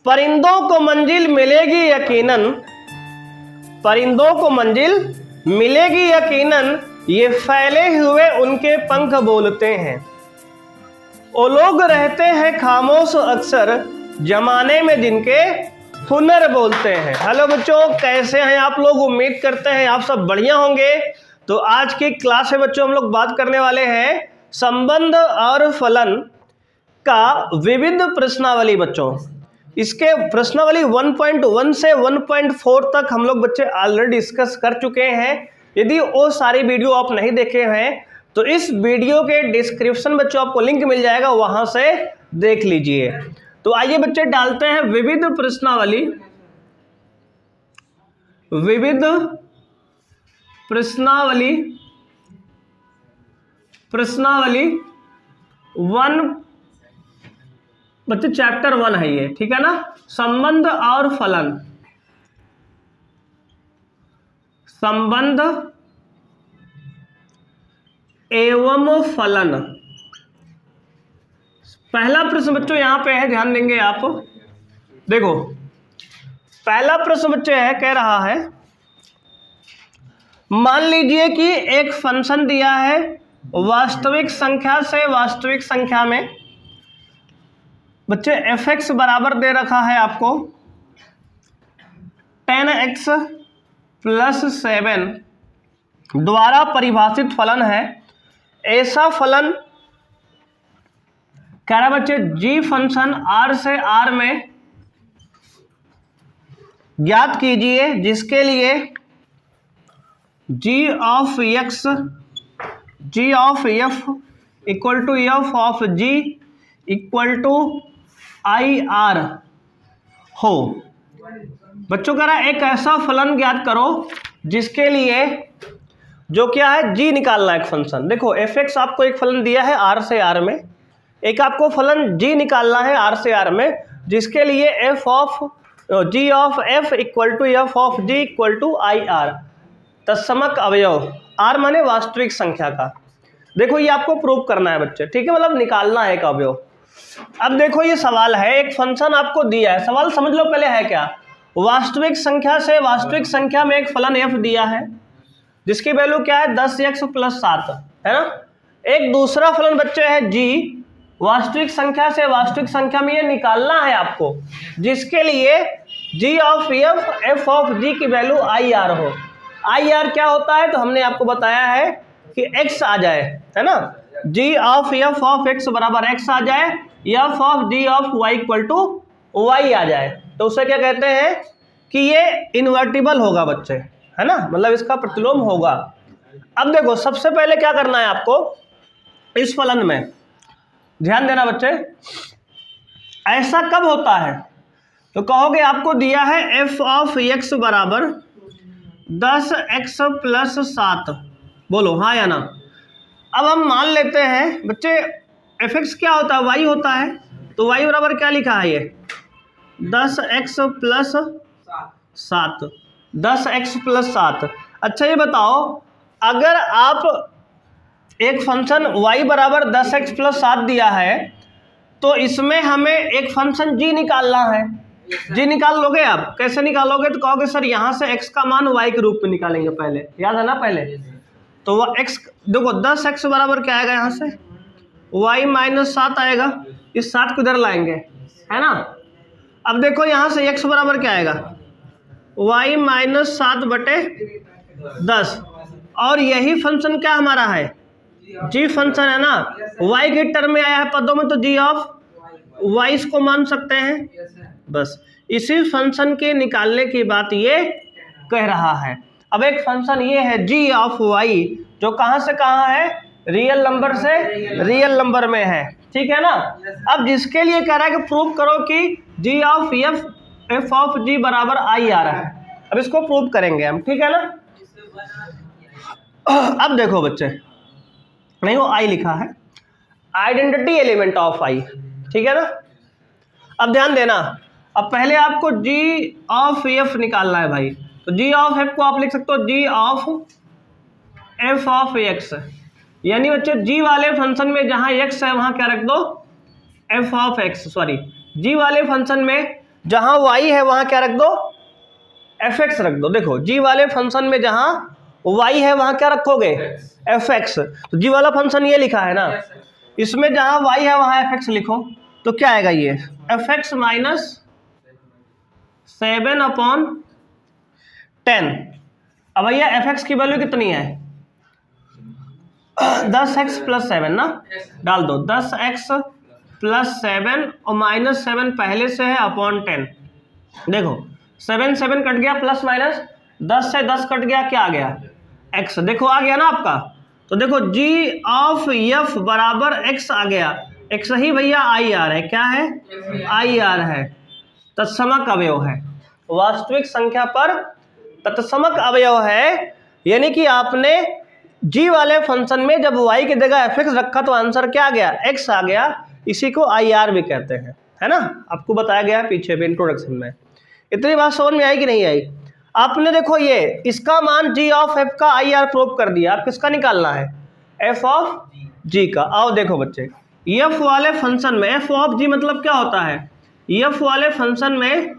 परिंदों को मंजिल मिलेगी यकीनन, परिंदों को मंजिल मिलेगी यकीनन, ये फैले हुए उनके पंख बोलते हैं। वो लोग रहते हैं खामोश अक्सर, जमाने में जिनके हुनर बोलते हैं। हेलो बच्चों, कैसे हैं आप लोग? उम्मीद करते हैं आप सब बढ़िया होंगे। तो आज की क्लास में बच्चों हम लोग बात करने वाले हैं संबंध और फलन का विविध प्रश्नावली। बच्चों इसके प्रश्नावली 1.1 से 1.4 तक हम लोग बच्चे ऑलरेडी डिस्कस कर चुके हैं। यदि वो सारी वीडियो आप नहीं देखे हैं तो इस वीडियो के डिस्क्रिप्शन बच्चों आपको लिंक मिल जाएगा, वहां से देख लीजिए। तो आइए बच्चे डालते हैं विविध प्रश्नावली। विविध प्रश्नावली, प्रश्नावली 1 बच्चे चैप्टर 1 है ये, ठीक है ना। संबंध और फलन, संबंध एवं फलन। पहला प्रश्न बच्चों यहां पे है, ध्यान देंगे आप। देखो पहला प्रश्न बच्चे है, कह रहा है मान लीजिए कि एक फंक्शन दिया है वास्तविक संख्या से वास्तविक संख्या में। बच्चे f(x) बराबर दे रखा है आपको 10x + 7 द्वारा परिभाषित फलन है। ऐसा फलन कह रहा है बच्चे g फंक्शन r से r में ज्ञात कीजिए, जिसके लिए g of x, g of f equal to f of g equal to IR हो। बच्चों कह रहा है एक ऐसा फलन ज्ञात करो जिसके लिए जो क्या है g निकालना है एक फंक्शन। देखो f(x) आपको एक फलन दिया है r से r में, एक आपको फलन g निकालना है r से r में, जिसके लिए g of f equal to f of g equal to IR तत्समक अवयव, r माने वास्तविक संख्या का। देखो ये आपको प्रूव करना है बच्चे, ठीक है, मतलब निकालना है एक अवयव। अब देखो ये सवाल है, एक फंक्शन आपको दिया है, सवाल समझ लो पहले है क्या। वास्तविक संख्या से वास्तविक संख्या में एक फलन f दिया है जिसकी वैल्यू क्या है 10x + 7 है ना। एक दूसरा फलन बच्चे है g, वास्तविक संख्या से वास्तविक संख्या में ये निकालना है आपको, जिसके लिए g of f of g की वैल्यू IR हो। IR क्या होता है तो हमने आपको बताया है कि x आ जाए, है ना। g of f of x बराबर x आ जाए, f of g of y equal to y आ जाए, तो उसे क्या कहते हैं कि ये इन्वर्टिबल होगा बच्चे, है ना, मतलब इसका प्रतिलोम होगा। अब देखो सबसे पहले क्या करना है आपको इस फलन में, ध्यान देना बच्चे। ऐसा कब होता है तो कहोगे आपको दिया है f of x बराबर 10x + 7, बोलो हाँ या ना। अब हम मान लेते हैं बच्चे f(x) क्या होता है, y होता है, तो y बराबर क्या लिखा है ये 10x + 7, 10x + 7। अच्छा ये बताओ अगर आप एक फंक्शन y बराबर 10x + 7 दिया है तो इसमें हमें एक फंक्शन g निकालना है। जी निकाल लोगे आप, कैसे निकालोगे तो कहोगे सर यहाँ से x का मान y के रूप में निकालेंगे, पहले याद है ना। पहले तो वह x देखो 10x बराबर क्या आएगा, यहाँ से y - 7 आएगा, इस 7 को इधर लाएंगे, है ना। अब देखो यहाँ से x बराबर क्या आएगा y - 7 बटे 10, और यही फंक्शन क्या हमारा है g फंक्शन है ना, y के टर्म में आया है पदों में, तो g of y इसको मान सकते हैं। बस इसी फंक्शन के निकालने की बात ये कह रहा है। अब एक फंक्शन ये है g of y जो कहां से कहां है, रियल नंबर से रियल नंबर में है, ठीक है ना। अब जिसके लिए कह रहा है कि प्रूव करो कि g of f of g बराबर IR है। अब इसको प्रूव करेंगे हम, ठीक है ना। अब देखो बच्चे, नहीं वो I लिखा है, आइडेंटिटी एलिमेंट ऑफ I, ठीक है ना। अब ध्यान देना, अब पहले आपको g of f निकालना है भाई, तो g of f को आप लिख सकते हो g of f of x, यानी बच्चे g वाले फंक्शन में जहां x है वहां क्या रख दो f of x, sorry g वाले फंक्शन में जहां y है वहां क्या रख दो, fx रख दो। देखो g वाले फंक्शन में जहां y है वहां क्या रखोगे, fx। तो g वाला फंक्शन ये लिखा है ना, इसमें जहां y है वहां fx लिखो, तो क्या आएगा ये fx माइनस 7/10। अब भैया fx की वैल्यू कितनी है, 10x प्लस 7 ना, डाल दो 10x प्लस 7 और माइनस 7 पहले से है अपॉन 10। देखो 7 7 कट गया, प्लस माइनस 10 से 10 कट गया, क्या आ गया x। देखो आ गया ना आपका। तो देखो g ऑफ f बराबर x आ गया। x ही भैया आई आर है, क्या है आई आर है, तत्समक अवयव है, वास्तविक संख्या पर तत्समक अवयव है। यानी कि आपने g वाले फंक्शन में जब y की जगह fx रखा तो आंसर क्या आ गया, x आ गया। इसी को आई आर भी कहते हैं, है ना, आपको बताया गया है पीछे भी इंट्रोडक्शन में। इतनी बात समझ में आई कि नहीं आई। आपने देखो ये इसका मान g ऑफ f का आई आर प्रूव कर दिया, आप किसका निकालना है, f ऑफ g का। आओ देखो बच्चे, f वाले फंक्शन में f ऑफ g मतलब क्या होता है, f वाले फंक्शन में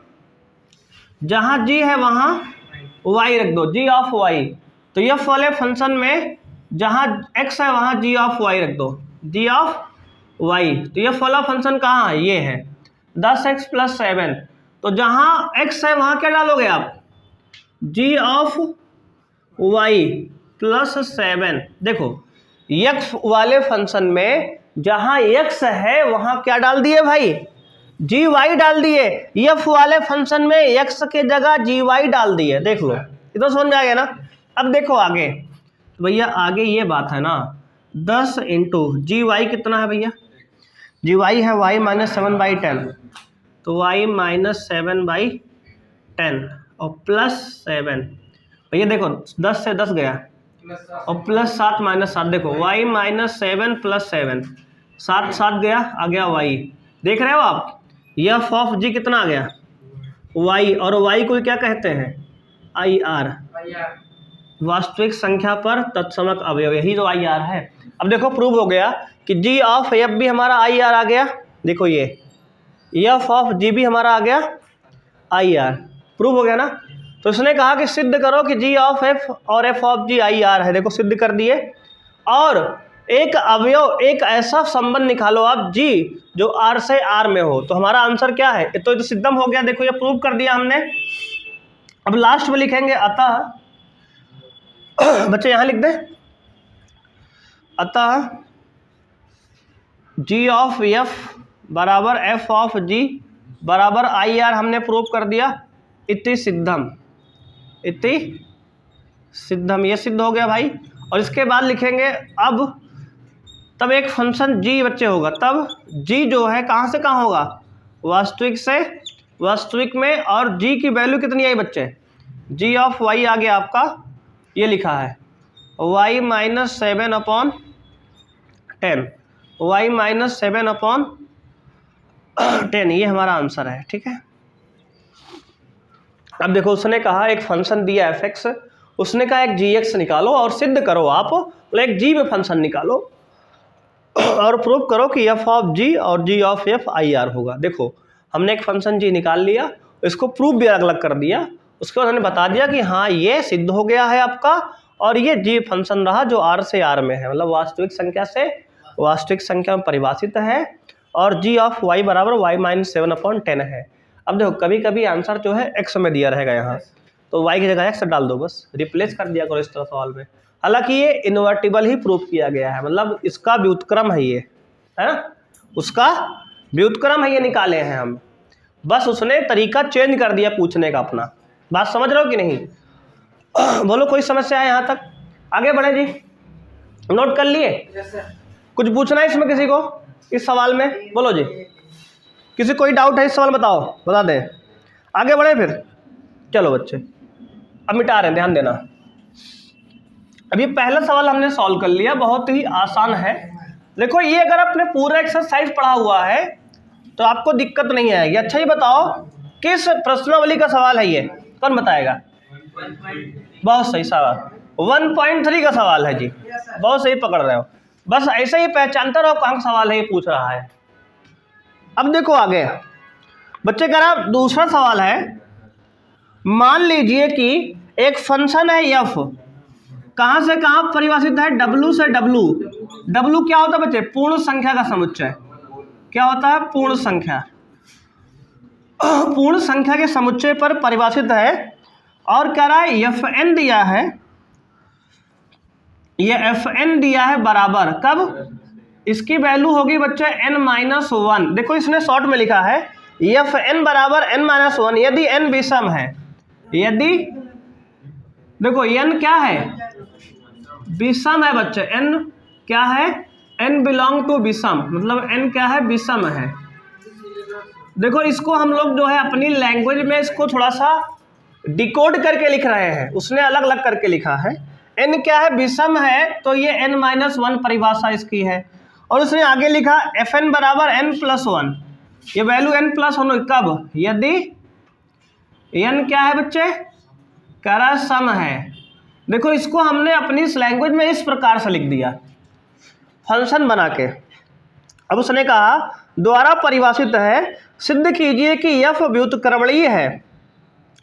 जहां g है वहां y रख दो, g ऑफ y। तो f वाले फंक्शन में जहां x है वहां g ऑफ y रख दो, g ऑफ y। तो f वाला फंक्शन कहाँ है, ये है 10x प्लस 7। तो जहां x है वहां क्या डालोगे आप, g ऑफ y प्लस 7। देखो x वाले फंक्शन में जहां x है वहां क्या डाल दिए भाई, जी वाई डाल दिए। f वाले फंक्शन में x के जगह जी वाई डाल दिए। देख लो ये तो समझ में आ गया ना। अब देखो आगे, तो भैया आगे ये बात है ना, 10 इंटू जी वाई कितना है भैया, जी वाई है y माइनस 7/10, तो y माइनस 7/10 और प्लस 7। भैया देखो 10 से 10 गया और प्लस 7 माइनस 7, देखो y माइनस 7 प्लस 7, 7 7 गया, आ गया y। देख रहे हो आप, f ऑफ g कितना आ गया y, और y को क्या कहते हैं आई आर, वास्तविक संख्या पर तत्समक अवयव, यही तो आई आर है। अब देखो प्रूव हो गया कि g ऑफ f भी हमारा आई आर आ गया। देखो ये f ऑफ g भी हमारा आ गया आई आर, प्रूव हो गया ना। तो इसने कहा कि सिद्ध करो कि g ऑफ f और f of g I R है। देखो सिद्ध कर दिए। और एक अवयव, एक ऐसा संबंध निकालो आप g जो r से r में हो, तो हमारा आंसर क्या है, तो सिद्धम हो गया। देखो ये प्रूव कर दिया हमने। अब लास्ट में लिखेंगे अतः, बच्चे यहां लिख दे, अतः g ऑफ f बराबर f ऑफ g बराबर आई आर हमने प्रूव कर दिया। इति सिद्धम, इति सिद्धम, ये सिद्ध हो गया भाई। और इसके बाद लिखेंगे अब तब एक फंक्शन g बच्चे होगा, तब g जो है कहाँ से कहाँ होगा, वास्तविक से वास्तविक में। और g की वैल्यू कितनी आई बच्चे, g ऑफ y आ गया आपका, ये लिखा है y माइनस 7/10, y माइनस 7/10, ये हमारा आंसर है। ठीक है। अब देखो उसने कहा एक फंक्शन दिया fx, उसने कहा एक gx निकालो और सिद्ध करो आप, एक g में फंक्शन निकालो और प्रूव करो कि f ऑफ g और g of f I R होगा। देखो हमने एक फंक्शन g निकाल लिया, इसको प्रूफ भी अलग अलग कर दिया। उसके बाद हमने बता दिया कि हाँ ये सिद्ध हो गया है आपका, और ये g फंक्शन रहा जो r से r में है, मतलब वास्तविक संख्या से वास्तविक संख्या में परिभाषित है, और g ऑफ y बराबर y माइनस 7/10 है। अब देखो कभी कभी आंसर जो है x में दिया रहेगा यहाँ, तो y की जगह x डाल दो, बस रिप्लेस कर दिया करो इस तरह सवाल में। हालांकि ये इन्वर्टिबल ही प्रूफ किया गया है, मतलब इसका व्युत्क्रम है ये, है ना, उसका व्युत्क्रम है, ये निकाले हैं हम। बस उसने तरीका चेंज कर दिया पूछने का अपना। बात समझ रहे हो कि नहीं, बोलो कोई समस्या है यहाँ तक, आगे बढ़े जी, नोट कर लिए। कुछ पूछना है इसमें किसी को, इस सवाल में, बोलो जी, किसी कोई डाउट है इस सवाल, बताओ, बता दें, आगे बढ़े फिर। चलो बच्चे अब मिटा रहे हैं, ध्यान देना। अब ये पहला सवाल हमने सॉल्व कर लिया, बहुत ही आसान है। देखो ये अगर आपने पूरा एक्सरसाइज पढ़ा हुआ है तो आपको दिक्कत नहीं आएगी। अच्छा ये बताओ किस प्रश्नावली का सवाल है ये, कौन बताएगा? बहुत सही सवाल, 1.3 का सवाल है जी, बहुत सही पकड़ रहे हो। बस ऐसे ही पहचानता रहो कहाँ का सवाल है, ये पूछ रहा है। अब देखो आगे, बच्चे कह रहा दूसरा सवाल है, मान लीजिए कि एक फंक्शन है एफ, कहां से कहां परिभाषित है, डब्लू से डब्लू। डब्लू क्या होता है बच्चे, पूर्ण संख्या का समुच्चय। क्या होता है, पूर्ण संख्या। पूर्ण संख्या के समुच्चय पर परिभाषित है और कह रहा है एफ एन दिया है, ये एफ एन दिया है बराबर कब, इसकी वैल्यू होगी बच्चे n-1। देखो इसने शॉर्ट में लिखा है एफ एन बराबर n-1 यदि n विषम है। यदि देखो n क्या है, विषम है बच्चे, n क्या है, n बिलोंग टू विषम, मतलब n क्या है, विषम है। देखो इसको हम लोग जो है अपनी लैंग्वेज में इसको थोड़ा सा डिकोड करके लिख रहे हैं, उसने अलग अलग करके लिखा है। n क्या है, विषम है, तो ये n-1 परिभाषा इसकी है। और उसने आगे लिखा fn बराबर n+1, ये वैल्यू n+1 कब, यदि n क्या है बच्चे, कह रहा सम है। देखो इसको हमने अपनी इस लैंग्वेज में इस प्रकार से लिख दिया फंक्शन बना के। अब उसने कहा द्वारा परिभाषित है, सिद्ध कीजिए कि f व्युत्क्रमणीय है,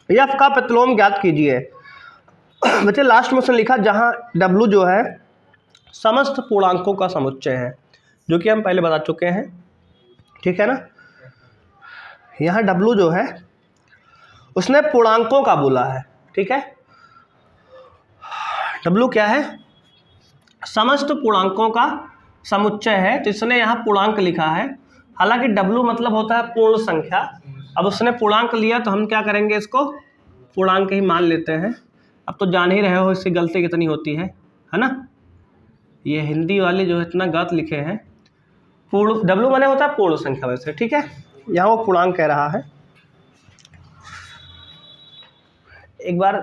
f का प्रतिलोम ज्ञात कीजिए। बच्चे लास्ट में उसने लिखा जहां w जो है समस्त पूर्णांकों का समुच्चय है, जो कि हम पहले बता चुके हैं, ठीक है ना। यहाँ w जो है उसने पूर्णांकों का बोला है, ठीक है। w क्या है, समस्त पूर्णांकों का समुच्चय है, तो इसने यहाँ पूर्णांक लिखा है। हालांकि w मतलब होता है पूर्ण संख्या। अब उसने पूर्णांक लिया तो हम क्या करेंगे, इसको पूर्णांक ही मान लेते हैं। अब तो जान ही रहे हो इसकी गलती कितनी होती है ना। ये हिंदी वाले जो इतना गलत लिखे हैं, पूर्ण w माने होता है पूर्ण संख्या वैसे, ठीक है, यहाँ वो पूर्णांक कह रहा है। एक बार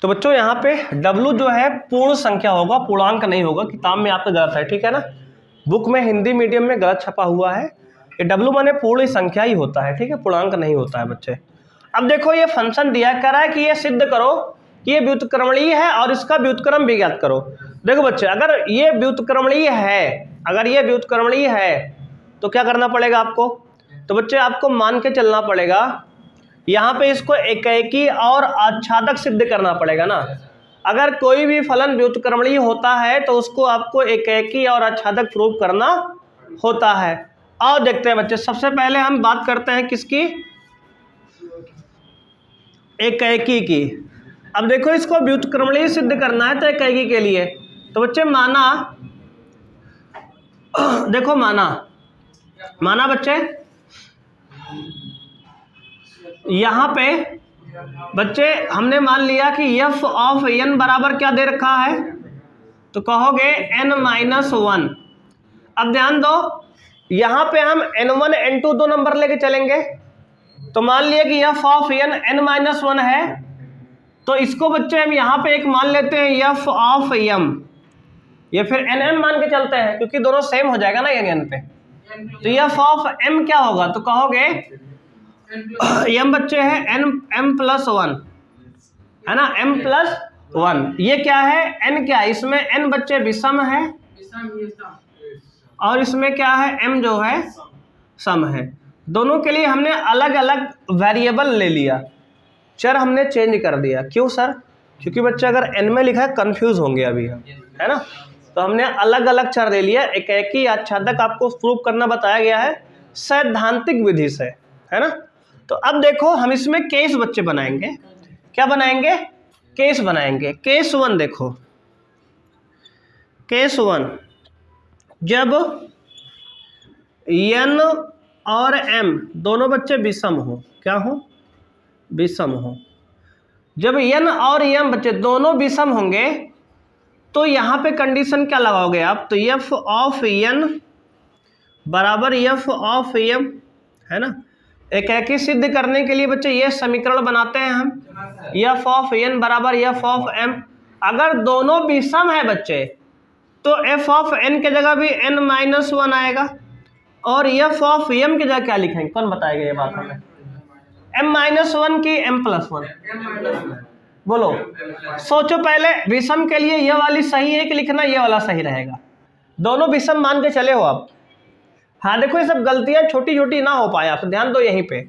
तो बच्चों यहाँ पे w जो है पूर्ण संख्या होगा, पूर्णांक नहीं होगा, किताब में आपका गलत है, ठीक है ना। बुक में हिंदी मीडियम में गलत छपा हुआ है, ये w माने पूर्ण संख्या ही होता है, ठीक है, पूर्णांक नहीं होता है बच्चे। अब देखो ये फंक्शन दिया कर रहा है कि ये सिद्ध करो कि ये व्युत्क्रमणीय है और इसका व्युत्क्रम भी ज्ञात करो। देखो बच्चे अगर ये व्युत्क्रमणीय है, अगर ये व्युत्क्रमणीय है तो क्या करना पड़ेगा आपको, तो बच्चे आपको मान के चलना पड़ेगा यहाँ पे इसको एकाएकी और आच्छादक सिद्ध करना पड़ेगा ना। अगर कोई भी फलन व्युत्क्रमणीय होता है तो उसको आपको एकाएकी और आच्छादक प्रूव करना होता है। और देखते हैं बच्चे, सबसे पहले हम बात करते हैं किसकी, एकाएकी की। अब देखो इसको व्युत्क्रमणीय सिद्ध करना है तो एकाएकी के लिए, तो बच्चे माना, देखो माना बच्चे यहाँ पे बच्चे हमने मान लिया कि f ऑफ n बराबर क्या दे रखा है, तो कहोगे n-1। अब ध्यान दो यहाँ पे हम n1 n2 दो नंबर लेके चलेंगे, तो मान लिया कि f ऑफ n n-1 है, तो इसको बच्चे हम यहाँ पे एक मान लेते हैं f ऑफ m, या फिर nm मान के चलते हैं क्योंकि दोनों सेम हो जाएगा ना n पे। तो f ऑफ m क्या होगा, तो कहोगे m बच्चे है m+1 है ना, m+1। ये क्या है, n क्या है, इसमें n बच्चे विषम है और इसमें क्या है, m जो है सम है। दोनों के लिए हमने अलग अलग वेरिएबल ले लिया, चर हमने चेंज कर दिया। क्यों सर, क्योंकि बच्चे अगर n में लिखा है कंफ्यूज होंगे अभी हम, है ना, तो हमने अलग अलग चर ले लिया। एकाएकी आच्छादक आपको प्रूव करना बताया गया है सैद्धांतिक विधि से, है ना। तो अब देखो हम इसमें केस बच्चे बनाएंगे, क्या बनाएंगे, केस बनाएंगे। केस 1 देखो, केस 1 जब n और m दोनों बच्चे विषम हो, क्या हो, विषम हो। जब n और m बच्चे दोनों विषम होंगे तो यहाँ पे कंडीशन क्या लगाओगे आप, तो f ऑफ n बराबर f ऑफ m, है ना। एकाएकी सिद्ध करने के लिए बच्चे ये समीकरण बनाते हैं हम, f ऑफ n बराबर f ऑफ m। अगर दोनों विषम है बच्चे तो f ऑफ n के जगह भी n-1 आएगा और f ऑफ m की जगह क्या लिखेंगे, कौन बताएगा ये बात हमें, m-1 की m+1, बोलो सोचो पहले। विषम के लिए ये वाली सही है कि लिखना ये वाला सही रहेगा, दोनों विषम मान के चले हो आप। हाँ देखो ये सब गलतियां छोटी छोटी ना हो पाए, आप ध्यान दो यहीं पे।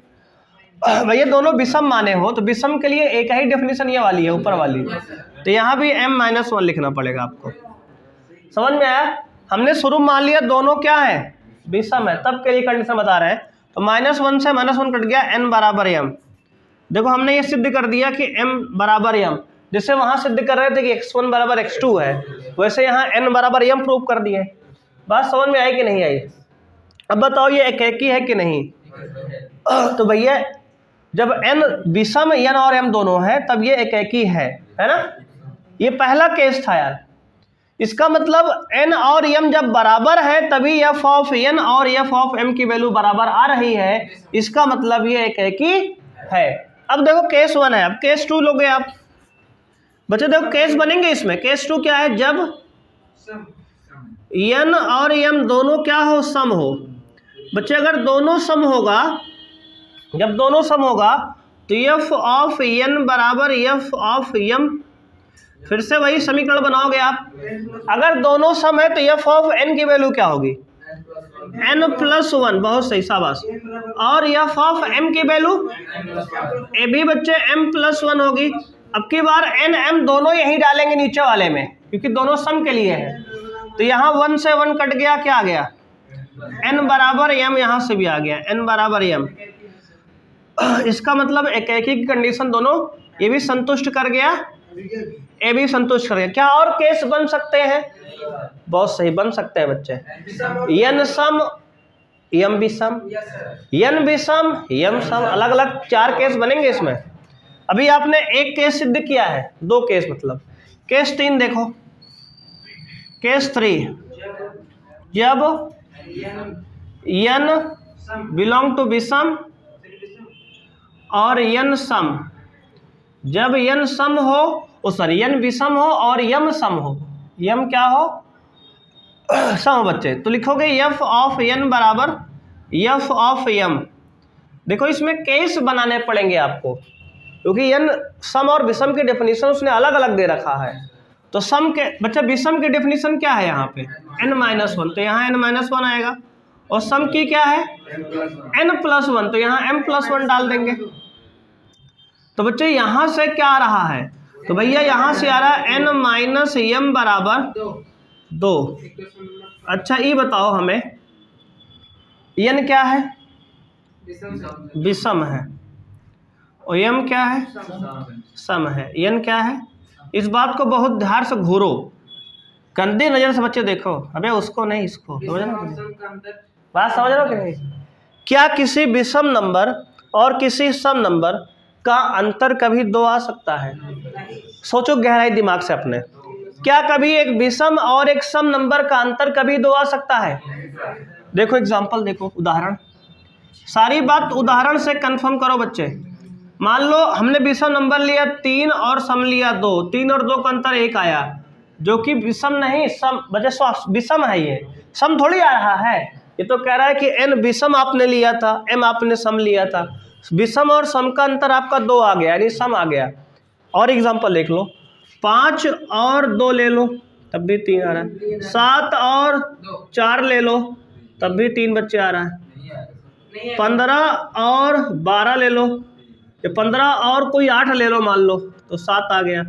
भैया दोनों विषम माने हो तो विषम के लिए एक ही डेफिनेशन ये वाली है ऊपर वाली, तो यहाँ भी m-1 लिखना पड़ेगा आपको। समझ में आया? हमने शुरू मान लिया दोनों क्या है, विषम है, तब के लिए कंडीशन बता रहे हैं। तो -1 से -1 कट गया, n बराबर m। देखो हमने ये सिद्ध कर दिया कि m बराबर m, जैसे वहां सिद्ध कर रहे थे कि x1 बराबर x2 है, वैसे यहाँ n बराबर m प्रूव कर दिए। बात समझ में आई कि नहीं आई? अब बताओ ये एकेकी है कि नहीं? तो भैया जब n विषम n और m दोनों है तब ये एकेकी है ना? ये पहला केस था यार। इसका मतलब n और m जब बराबर है तभी f ऑफ n और f ऑफ m की वैल्यू बराबर आ रही है, इसका मतलब ये एकेकी है। अब देखो केस 1 है, अब केस 2 लोगे आप बच्चे। देखो केस बनेंगे इसमें। केस 2 क्या है? जब n और m दोनों क्या हो, सम हो। बच्चे अगर दोनों सम होगा, जब दोनों सम होगा तो f ऑफ n बराबर f ऑफ m, फिर से वही समीकरण बनाओगे आप। अगर दोनों सम है तो f ऑफ n की वैल्यू क्या होगी, n+1, बहुत सही, शाबाश। और f ऑफ m की वैल्यू ये भी बच्चे m+1 होगी। अब की बार n m दोनों यही डालेंगे नीचे वाले में, क्योंकि दोनों सम के लिए है। तो यहाँ 1 से 1 कट गया, क्या आ गया, n बराबर m, यहाँ से भी आ गया n बराबर m। इसका मतलब एकेकी की कंडीशन दोनों ये भी संतुष्ट कर गया, ये भी संतुष्ट कर गया। क्या और केस बन सकते हैं? बहुत सही बन सकते हैं बच्चे। n सम m विषम, n विषम m सम, अलग अलग 4 केस बनेंगे इसमें। अभी आपने एक केस सिद्ध किया है, 2 केस मतलब। केस 3 देखो, केस 3, जब n बिलोंग टू विषम और n सम, जब n सम हो, सॉरी n विषम हो और m सम हो, m क्या हो, सम बच्चे, तो लिखोगे f ऑफ n बराबर f ऑफ m। देखो इसमें केस बनाने पड़ेंगे आपको, क्योंकि n सम और विषम की डेफिनेशन उसने अलग अलग दे रखा है। तो सम के बच्चे, विषम की डेफिनेशन क्या है यहाँ पे, n-1, तो यहाँ n-1 आएगा। और सम की क्या है, n+1, तो यहाँ m+1 डाल देंगे। तो बच्चे यहाँ से क्या आ रहा है, तो भैया यहाँ से आ रहा है n-m बराबर 2। अच्छा ये बताओ हमें, n क्या है, विषम है, और m क्या है, सम है। n क्या है, इस बात को बहुत ध्यान से घूरो, गंदी नजर से बच्चे देखो। अबे उसको नहीं, इसको समझ रहे हो, बात समझ रहे हो कि नहीं? क्या किसी विषम नंबर और किसी सम नंबर का अंतर कभी 2 आ सकता है? सोचो गहराई दिमाग से अपने, क्या कभी एक विषम और एक सम नंबर का अंतर कभी 2 आ सकता है? देखो एग्जांपल, देखो उदाहरण, सारी बात उदाहरण से कंफर्म करो बच्चे। मान लो हमने विषम नंबर लिया 3 और सम लिया 2, 3 और 2 का अंतर 1 आया, जो कि विषम नहीं, सम बच्चे विषम है, ये सम थोड़ी आ रहा है। ये तो कह रहा है कि n विषम आपने लिया था, m आपने सम लिया था, विषम और सम का अंतर आपका 2 आ गया, यानी सम आ गया। और एग्जांपल देख लो, 5 और 2 ले लो तब भी 3 आ रहा है, 7 और 4 ले लो तब भी 3 बच्चे आ रहा है, 15 और 12 ले लो, 15 और कोई 8 ले लो मान लो, तो 7 आ गया।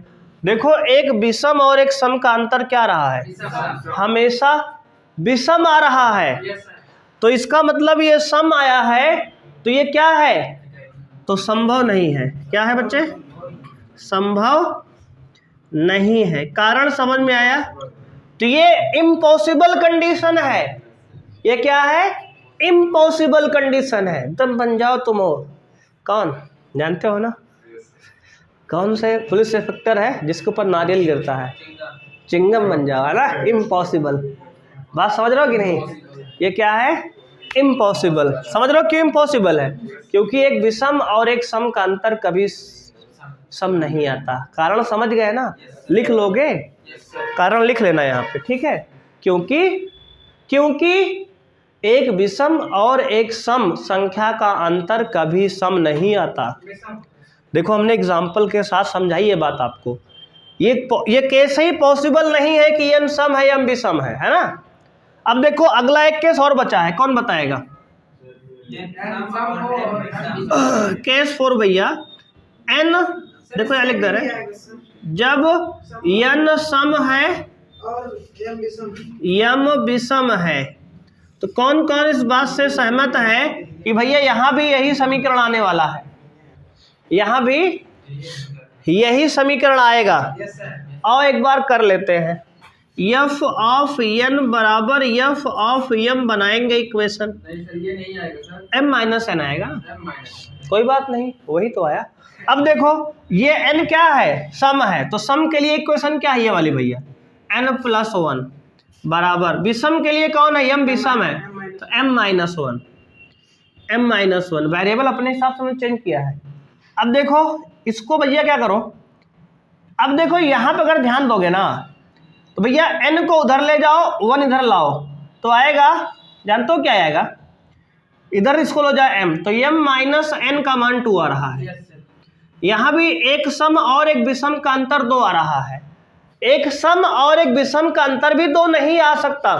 देखो एक विषम और एक सम का अंतर क्या रहा है, हमेशा विषम आ रहा है। तो इसका मतलब ये सम आया है, तो ये क्या है, तो संभव नहीं है। क्या है बच्चे, संभव नहीं है। कारण समझ में आया? तो ये इम्पॉसिबल कंडीशन है। ये क्या है, इम्पॉसिबल कंडीशन है। तुम बन जाओ तुम हो कौन, जानते हो ना कौन से पुलिस इंस्पेक्टर है जिसके ऊपर नारियल गिरता है, चिंगम बन जाओ, है ना, इम्पॉसिबल। बात समझ रहे हो कि नहीं? ये क्या है, इम्पॉसिबल। समझ रहे हो क्यों इम्पॉसिबल है? क्योंकि एक विषम और एक सम का अंतर कभी सम नहीं आता। कारण समझ गए ना? लिख लोगे, कारण लिख लेना यहाँ पे, ठीक है? क्योंकि एक विषम और एक सम संख्या का अंतर कभी सम नहीं आता। देखो हमने एग्जाम्पल के साथ समझाई ये बात आपको। ये केस ही पॉसिबल नहीं है कि n सम है m विषम है ना? अब देखो अगला एक केस और बचा है, कौन बताएगा? केस 4 भैया, n देखो यहाँ लिख दे रहे, जब n सम है और यम विषम है, तो कौन कौन इस बात से सहमत है कि भैया यहाँ भी यही समीकरण आने वाला है, यहाँ भी यही समीकरण आएगा। आओ एक बार कर लेते हैं, एफ ऑफ एन बराबर एफ ऑफ एम बनाएंगे इक्वेशन। ये नहीं आएगा सर, एम माइनस एन आएगा, m-, कोई बात नहीं, वही तो आया। अब देखो ये n क्या है, सम है, तो सम के लिए इक्वेशन क्या है ये वाली भैया, n+1 बराबर, विषम के लिए कौन है, m विषम है, तो m-1, m-1 वेरिएबल अपने हिसाब से हमने चेंज किया है। अब देखो इसको भैया क्या करो, अब देखो यहाँ पे अगर ध्यान दोगे ना तो भैया n को उधर ले जाओ, 1 इधर लाओ, तो आएगा, जानते हो क्या आएगा, इधर इसको लो जाए m, तो m-n का मान 2 आ रहा है। यहाँ भी एक सम और एक विषम का अंतर 2 आ रहा है, एक सम और एक विषम का अंतर भी 2 नहीं आ सकता।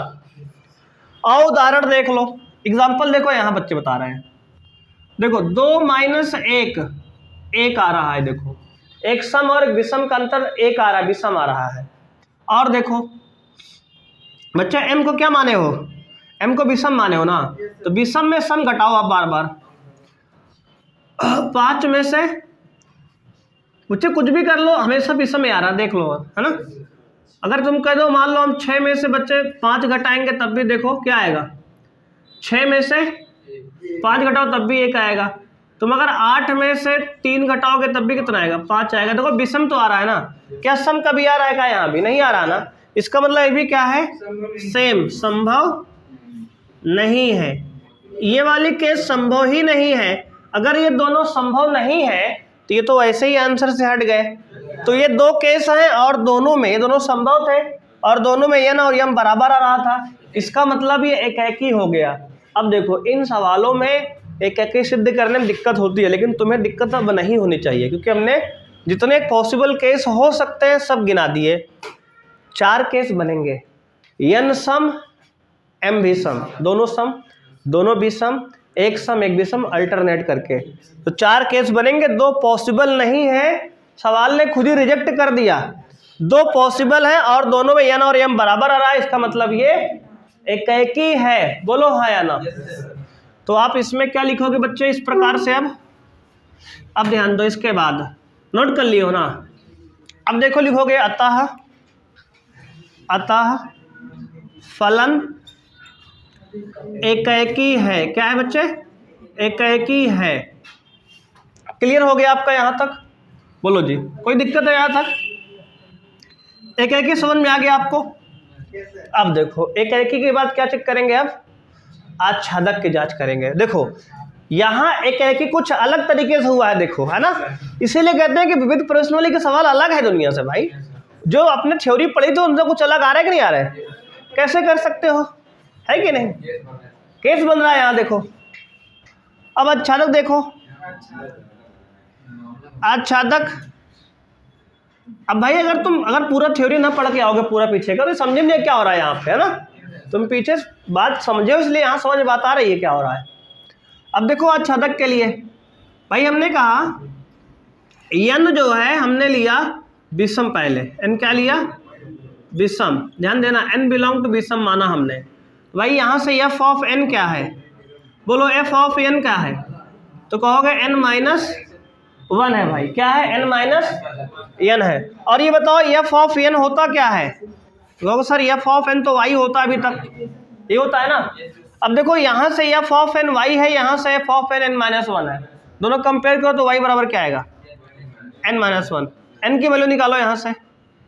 और उदाहरण देख लो, एग्जाम्पल देखो, यहाँ बच्चे बता रहे हैं, देखो 2 - 1 आ रहा है, देखो एक सम और एक विषम का अंतर 1 आ रहा है, विषम आ रहा है। और देखो बच्चा m को क्या माने हो, m को विषम माने हो ना, तो विषम में सम घटाओ आप बार बार, 5 में से मुझे कुछ भी कर लो, हमेशा विषम में आ रहा, देख लो, है ना। अगर तुम कह दो मान लो हम 6 में से बच्चे 5 घटाएंगे तब भी देखो क्या आएगा, 6 में से 5 घटाओ तब भी 1 आएगा। तुम अगर 8 में से 3 घटाओगे तब भी कितना आएगा, 5 आएगा। देखो विषम तो आ रहा है ना, क्या सम कभी आ रहा है, क्या यहाँ भी नहीं आ रहा ना, इसका मतलब ये भी क्या है, सेम, संभव नहीं है। ये वाली केस संभव ही नहीं है। अगर ये दोनों संभव नहीं है तो ये तो ऐसे ही आंसर से हट गए। तो ये 2 केस हैं और दोनों में, ये दोनों संभव थे और दोनों में n और m बराबर आ रहा था, इसका मतलब ये एकाकी हो गया। अब देखो इन सवालों में एकाकी सिद्ध करने में दिक्कत होती है, लेकिन तुम्हें दिक्कत अब नहीं होनी चाहिए, क्योंकि हमने जितने पॉसिबल केस हो सकते हैं सब गिना दिए। 4 केस बनेंगे, n सम m भी सम, दोनों सम दोनों भी सम, एक सम एक विषम अल्टरनेट करके, तो 4 केस बनेंगे। 2 पॉसिबल नहीं है, सवाल ने खुद ही रिजेक्ट कर दिया। 2 पॉसिबल है और दोनों में n और m बराबर आ रहा है, इसका मतलब ये एकाकी है। बोलो हाँ या ना। तो आप इसमें क्या लिखोगे बच्चे इस प्रकार से, अब ध्यान दो, इसके बाद नोट कर लियो ना। अब देखो लिखोगे अतः फलन एकाकी है। क्या है बच्चे, एकाकी है। क्लियर हो गया आपका यहाँ तक, बोलो जी, कोई दिक्कत है यहाँ तक, एकाकी समझ में आ गया आपको। अब देखो एकाकी के बाद क्या चेक करेंगे, अब आच्छादक की जांच करेंगे। देखो यहाँ एकाकी कुछ अलग तरीके से हुआ है, देखो, है ना, इसीलिए कहते हैं कि विविध प्रश्नावली के सवाल अलग है दुनिया से। भाई जो आपने थ्योरी पढ़ी तो उनसे कुछ अलग आ रहा है कि नहीं आ रहा है, कैसे कर सकते हो, है कि नहीं, केस बन रहा है यहाँ। देखो अब आच्छादक देखो, आच्छादक, अब भाई अगर पूरा थ्योरी ना पढ़ के आओगे पूरा पीछे का, तो समझ नहीं क्या हो रहा है यहाँ पे, है ना। तुम पीछे बात समझे इसलिए यहाँ समझ बात आ रही है क्या हो रहा है। अब देखो आच्छादक के लिए भाई हमने कहा n जो है हमने लिया विषम, पहले n क्या लिया, विषम, ध्यान देना, n बिलोंग टू विषम माना हमने। भाई यहाँ से f ऑफ n क्या है, बोलो f ऑफ n क्या है, तो कहोगे n-1 है। भाई क्या है, n-n है। और ये बताओ f ऑफ n होता क्या है, तो सर f ऑफ n तो y होता है, अभी तक ये होता है ना। अब देखो यहाँ से f ऑफ n y है, यहाँ से f ऑफ n n-1 है, दोनों कंपेयर करो तो y बराबर क्या आएगा, n-1। n की वैल्यू निकालो यहाँ से,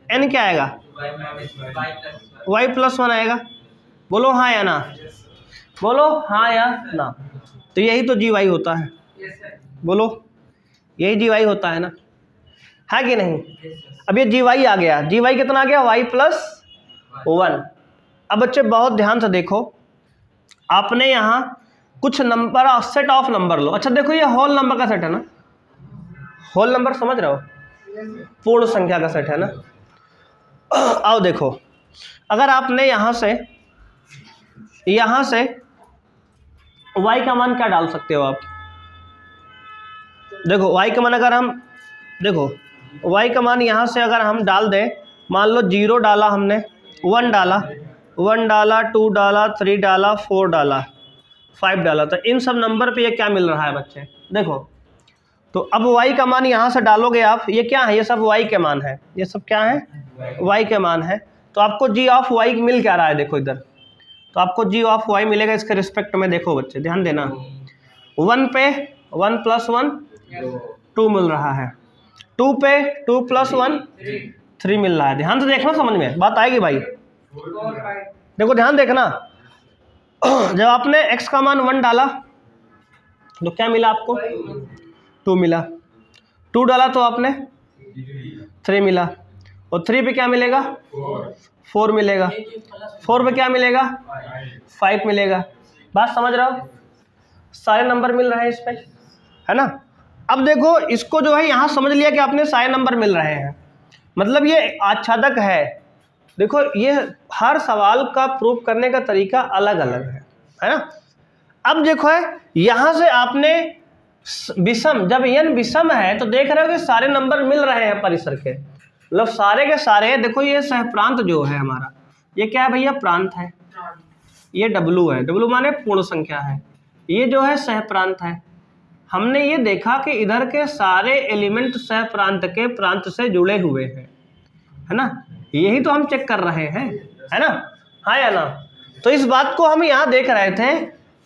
n क्या आएगा, y+1 आएगा। बोलो हाँ या ना, बोलो हाँ या ना। तो यही तो जी वाई होता है, बोलो यही जी वाई होता है ना, है कि नहीं। अब ये जी वाई आ गया, जी वाई कितना आ गया, y+1। अब बच्चे बहुत ध्यान से देखो, आपने यहाँ कुछ नंबर, सेट ऑफ नंबर लो। अच्छा देखो ये होल नंबर का सेट है ना, होल नंबर समझ रहे हो, पूर्ण संख्या का सेट है ना। आओ देखो, अगर आपने यहाँ से यहां से y का मान क्या डाल सकते हो आप? देखो y का मान अगर हम देखो y का मान यहां से अगर हम डाल दें, मान लो 0 डाला हमने, 1 डाला, 2 डाला, 3 डाला, 4 डाला, 5 डाला, तो इन सब नंबर पे ये क्या मिल रहा है बच्चे? देखो तो अब y का मान यहाँ से डालोगे आप, ये क्या है? ये सब y के मान है, ये सब क्या है? y के मान है। तो आपको g ऑफ y मिल क्या रहा है? देखो इधर, तो आपको g ऑफ y मिलेगा इसके रिस्पेक्ट में। देखो बच्चे ध्यान देना, 1 पे 1 + 1 2 मिल रहा है, 2 पे 2 + 1 3 मिल रहा है। ध्यान से देखना, समझ में बात आएगी भाई। देखो ध्यान देखना, जब आपने x का मान 1 डाला तो क्या मिला आपको? 2 मिला, 2 डाला तो आपने 3 मिला, और 3 पे क्या मिलेगा? 4 मिलेगा, 4 पे क्या मिलेगा? 5 मिलेगा। बात समझ रहे हो? सारे नंबर मिल रहे हैं इस पे, है ना। अब देखो इसको जो है यहाँ समझ लिया कि आपने सारे नंबर मिल रहे हैं, मतलब ये आच्छादक है। देखो ये हर सवाल का प्रूफ करने का तरीका अलग अलग है ना। अब देखो है यहाँ से आपने विषम, जब n विषम है तो देख रहे हो कि सारे नंबर मिल रहे हैं परिसर के, मतलब सारे के सारे। देखो ये सहप्रांत जो है हमारा, ये क्या है भैया? प्रांत है। ये W है, W माने पूर्ण संख्या है, ये जो है सहप्रांत है। हमने ये देखा कि इधर के सारे एलिमेंट सहप्रांत के प्रांत से जुड़े हुए हैं, है ना। यही तो हम चेक कर रहे हैं, है ना, हाँ या ना। तो इस बात को हम यहाँ देख रहे थे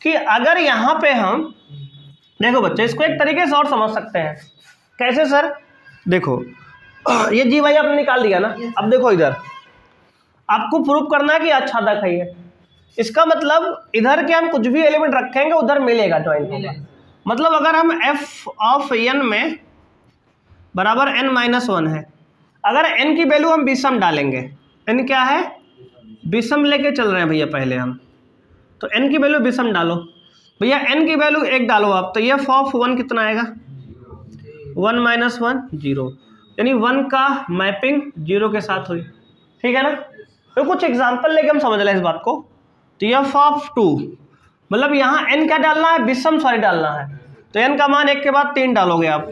कि अगर यहाँ पे हम देखो बच्चे, इसको एक तरीके से और समझ सकते हैं। कैसे सर? देखो ये जी भाई आपने निकाल दिया ना। अब देखो इधर आपको प्रूफ करना है कि आच्छादक है ये। इसका मतलब इधर के हम कुछ भी एलिमेंट रखेंगे उधर मिलेगा, ज्वाइंट होगा। मतलब अगर हम f ऑफ n में बराबर n-1 है, अगर n की वैल्यू हम विषम डालेंगे, n क्या है? विषम लेके चल रहे हैं भैया पहले हम, तो n की वैल्यू विषम डालो भैया, n की वैल्यू 1 डालो आप, तो ये f ऑफ 1 कितना आएगा? 1 - 1 0, यानी 1 का मैपिंग 0 के साथ हुई, ठीक है ना। तो कुछ एग्जांपल लेके हम समझ लें इस बात को। तो ये f ऑफ 2, मतलब यहाँ n क्या डालना है? विषम सॉरी डालना है। तो n का मान 1 के बाद 3 डालोगे आप,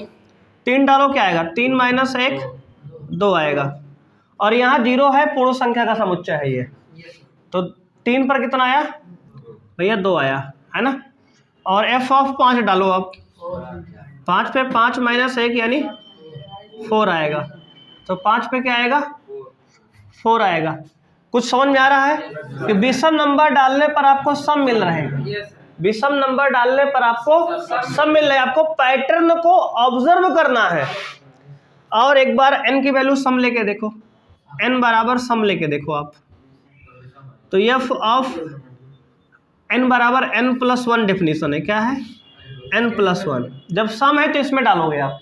3 डालो क्या आएगा? 3 - 1 2 आएगा, और यहाँ 0 है, पूर्ण संख्या का समुच्चय है ये, तो 3 पर कितना आया भैया? 2 आया, है ना। और f ऑफ 5 डालो आप, 5 पे 5 - 1 यानी 4 आएगा, तो 5 पे क्या आएगा? 4 आएगा। कुछ समझ में आ रहा है कि विषम नंबर डालने पर आपको सम मिल रहे हैं, विषम नंबर डालने पर आपको सम मिल रहे हैं। आपको पैटर्न को ऑब्जर्व करना है। और एक बार n की वैल्यू सम लेके देखो, n बराबर सम लेके देखो आप, तो f ऑफ n बराबर n+1 डेफिनेशन है, क्या है? n+1। जब सम है तो इसमें डालोगे आप।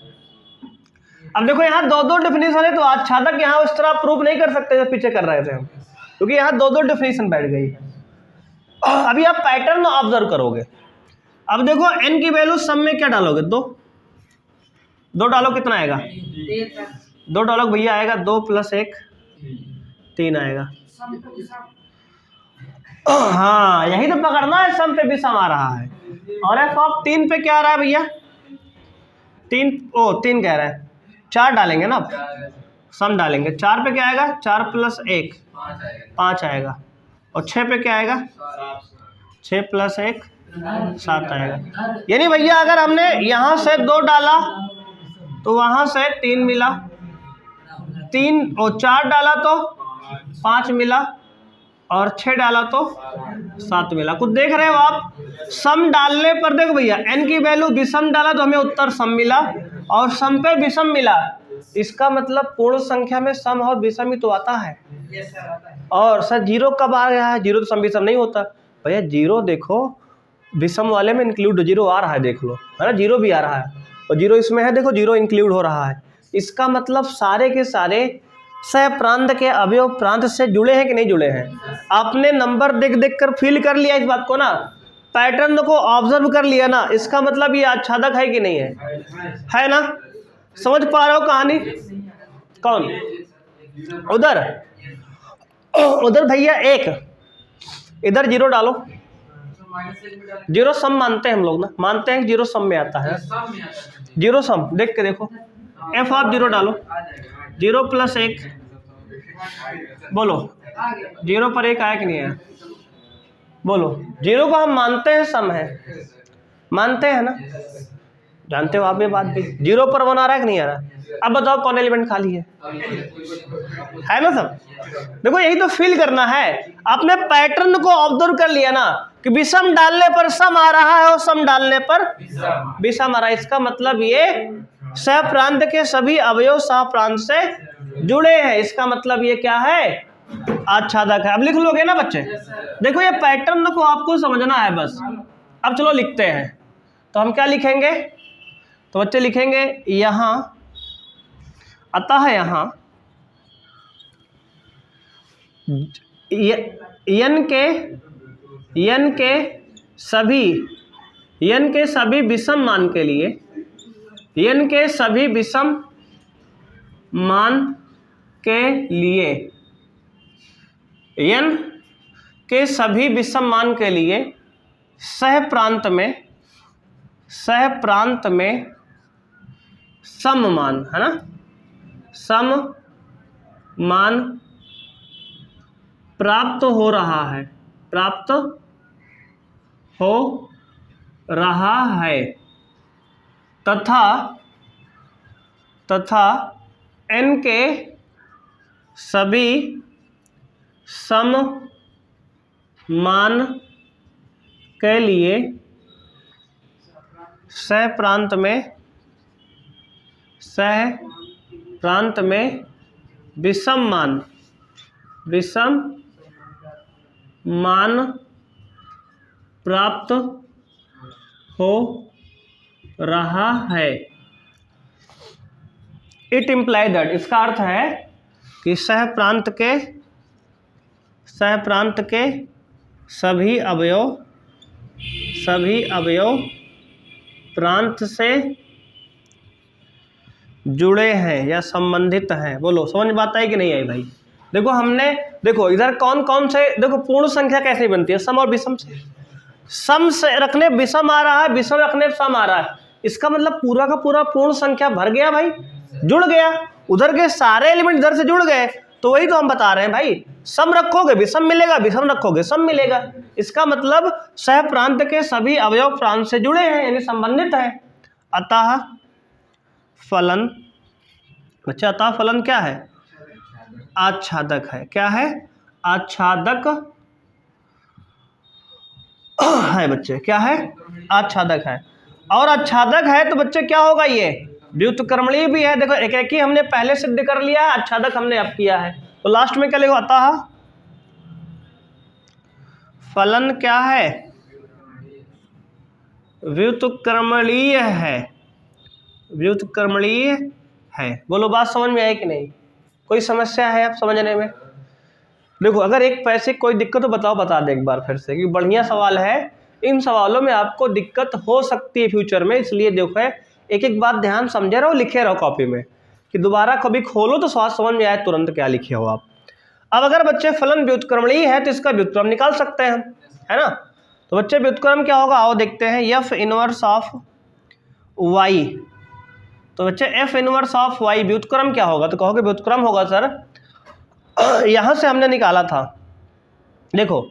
अब देखो यहाँ 2 डेफिनेशन है, तो आच्छादक यहाँ उस तरह प्रूव नहीं कर सकते जब पीछे कर रहे थे हम, क्योंकि यहाँ 2 डेफिनेशन बैठ गई है। अभी आप पैटर्न ऑब्जर्व करोगे। अब देखो n की वैल्यू सम में क्या डालोगे? 2 डालो, कितना आएगा? 2 डालो भैया, आएगा 2 + 1 3 आएगा। हाँ यही तो पकड़ना है, सम पे भी सम आ रहा है। और f ऑफ 3 पे क्या आ रहा है भैया? 3 कह रहा है, 4 डालेंगे ना आप, सम डालेंगे, 4 पे क्या आएगा? 4 + 1 5 आएगा, और 6 पे क्या आएगा? 6 + 1 7 आएगा। यानी भैया अगर हमने यहाँ से 2 डाला तो वहाँ से 3 मिला, 3 और 4 डाला तो 5 मिला, और 6 डाला तो 7 मिला। कुछ देख रहे हो आप? सम डालने पर देखो भैया, n की वैल्यू विषम डाला तो हमें उत्तर सम मिला, और सम पे विषम मिला। इसका मतलब पूर्ण संख्या में सम और विषम ही तो आता है। और सर 0 कब आ रहा है? 0 तो सम विषम नहीं होता भैया। 0 देखो विषम वाले में इंक्लूड 0 आ रहा है, देख लो, है ना, 0 भी आ रहा है, और 0 इसमें है, देखो 0 इंक्लूड हो रहा है। इसका मतलब सारे के सारे सहप्रांत के अवयव प्रांत से जुड़े हैं कि नहीं जुड़े हैं? आपने नंबर देख देख कर फील कर लिया इस बात को ना, पैटर्न को ऑब्जर्व कर लिया ना, इसका मतलब ये आच्छादक है कि नहीं है ना। समझ पा रहे हो कहानी? कौन उधर? उधर भैया 1, इधर 0 डालो, माइनस से लिमिट डालेंगे। जीरो सम मानते हैं हम लोग ना, मानते हैं कि जीरो सम में आता है। सब में आता है। जीरो सम देख के देखो, एफ ऑफ जीरो डालो, आ जाएगा। जीरो प्लस एक, बोलो आ गया। जीरो पर एक आया कि नहीं आया, बोलो। जीरो को हम मानते हैं सम है, मानते हैं ना, जानते हो आप ये बात भी। जीरो पर वन आ रहा है कि नहीं आ रहा। अब बताओ कौन एलिमेंट खाली है ना सब। देखो यही तो फील करना है, आपने पैटर्न को ऑब्जर्व कर लिया ना कि विषम डालने पर सम आ रहा है और सम डालने पर विषम आ रहा है। इसका मतलब ये सहप्रांत के सभी अवयव सहप्रांत से जुड़े हैं। इसका मतलब ये क्या है, आच्छादक है। अब लिख लोगे ना बच्चे, देखो ये पैटर्न को आपको समझना है बस। अब चलो लिखते हैं, तो हम क्या लिखेंगे, तो बच्चे लिखेंगे यहां, अतः यहां यन के सभी विषम मान के लिए, यन के सभी विषम मान के लिए, यन के सभी विषम मान के लिए सहप्रांत में सम मान, है ना, सम मान प्राप्त हो रहा है, प्राप्त हो रहा है, तथा n के सभी सम मान के लिए सहप्रांत में विषम मान प्राप्त हो रहा है। इट इम्प्लाई दैट, इसका अर्थ है कि सहप्रांत के सभी अवयव प्रांत से जुड़े हैं या संबंधित हैं। बोलो समझ में बात आई कि नहीं आई भाई। देखो हमने, देखो इधर कौन कौन से, देखो पूर्ण संख्या कैसे बनती है, सम और विषम से। सम से रखने विषम आ रहा है, विषम रखने सम आ रहा है, इसका मतलब पूरा का पूरा पूर्ण संख्या भर गया भाई, जुड़ गया, उधर के सारे एलिमेंट इधर से जुड़ गए। तो वही तो हम बता रहे हैं भाई, सम रखोगे विषम मिलेगा, विषम रखोगे सम मिलेगा। इसका मतलब सहप्रांत के सभी अवयव प्रांत से जुड़े हैं यानी संबंधित है। अतः फलन, बच्चा अतः फलन क्या है, आच्छादक है। क्या है, आच्छादक है बच्चे, क्या है, आच्छादक है। और आच्छादक है तो बच्चे क्या होगा, ये व्युत्क्रमणीय भी है। देखो एक एक ही हमने पहले सिद्ध कर लिया है, आच्छादक हमने अब किया है। तो लास्ट में क्या लिखो, अतः फलन क्या है, व्युत्क्रमणीय है, व्युत्क्रमणीय है। बोलो बात समझ में आई कि नहीं, कोई समस्या है आप समझने में। देखो अगर एक पैसे कोई दिक्कत तो बताओ, बता दे एक बार फिर से, क्योंकि बढ़िया सवाल है। इन सवालों में आपको दिक्कत हो सकती है फ्यूचर में, इसलिए देखो एक एक बात ध्यान समझे रहो, लिखे रहो कॉपी में, कि दोबारा कभी खोलो तो स्वाद समझ में आए तुरंत क्या लिखे हो आप। अब अगर बच्चे फलन व्युत्क्रमणीय है तो इसका व्युत्क्रम निकाल सकते हैं हम, है ना। तो बच्चे व्युत्क्रम क्या होगा, आओ देखते हैं, एफ इनवर्स ऑफ वाई। तो बच्चे एफ इनवर्स ऑफ वाई व्युत्क्रम क्या होगा, तो कहोगे व्युत्क्रम होगा सर यहां से हमने निकाला था। देखो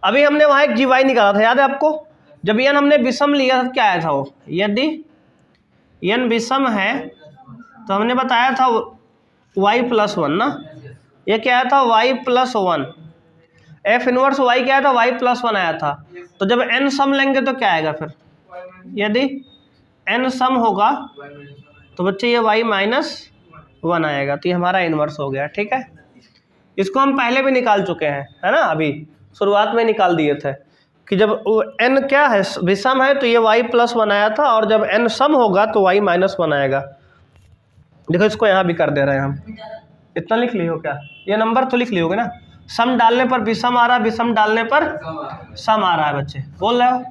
अभी हमने वहां एक जी वाई निकाला था, याद है आपको। जब यन हमने विषम लिया था क्या आया था वो, यदि यन विषम है तो हमने बताया था वाई प्लस वन ना, ये क्या आया था, Y plus one. F inverse Y क्या आया था, वाई प्लस वन आया था। तो जब एन सम लेंगे तो क्या आएगा फिर, यदि एन सम होगा तो बच्चे ये वाई माइनस वन आएगा, तो ये हमारा इनवर्स हो गया। ठीक है, इसको हम पहले भी निकाल चुके हैं, है ना, अभी शुरुआत में निकाल दिए थे कि जब एन क्या है, विषम है, तो ये वाई प्लस वन आया था, और जब एन सम होगा तो वाई माइनस वन आएगा। देखो इसको यहाँ भी कर दे रहे हैं हम, इतना लिख लियो क्या, ये नंबर तो लिख लियोगे ना। सम डालने पर विषम आ रहा है, विषम डालने पर सम आ रहा है। बच्चे बोल रहे हो,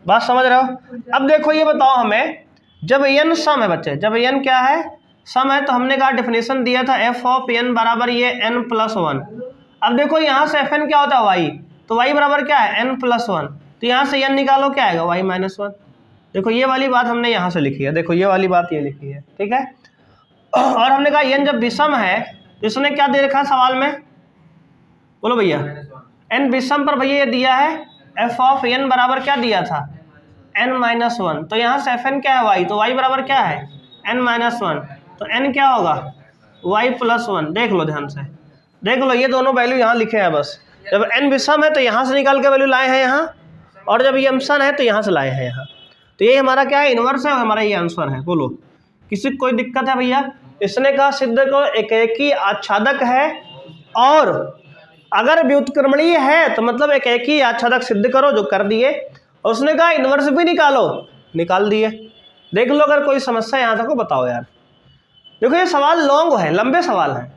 बात समझ रहे हो। अब देखो ये बताओ हमें, जब एन सम है बच्चे, जब एन क्या है, सम है, तो हमने कहा डेफिनेशन दिया था एफ ऑफ एन बराबर ये एन प्लस वन। अब देखो यहाँ से एफ एन क्या होता है, वाई, तो वाई बराबर क्या है, एन प्लस वन। तो यहाँ से n निकालो, क्या आएगा y माइनस 1। देखो ये वाली बात हमने यहाँ से लिखी है, देखो ये वाली बात ये लिखी है, ठीक है। और हमने कहा n जब विषम है तो इसने क्या दे रखा है सवाल में, बोलो भैया, n विषम पर भैया ये दिया है f ऑफ n बराबर क्या दिया था, n माइनस 1। तो यहाँ से fn क्या है y, तो y बराबर क्या है n माइनस 1, तो n क्या होगा y प्लस 1। देख लो ध्यान से, देख लो ये दोनों वैल्यू यहाँ लिखे हैं बस। जब n विषम है तो यहाँ से निकाल के वैल्यू लाए हैं यहाँ, और जब ये अंशन है तो यहाँ से लाए हैं यहाँ। तो ये हमारा क्या है, इन्वर्स है, और हमारा ये आंसर है। बोलो किसी को कोई दिक्कत है भैया। इसने कहा सिद्ध को एकेकी आच्छादक है, और अगर व्युत्क्रमणीय है तो मतलब एकेकी आच्छादक सिद्ध करो, जो कर दिए। और उसने कहा इन्वर्स भी निकालो, निकाल दिए। देख लो अगर कोई समस्या यहाँ तक को बताओ यार। देखो ये सवाल लॉन्ग है, लंबे सवाल हैं।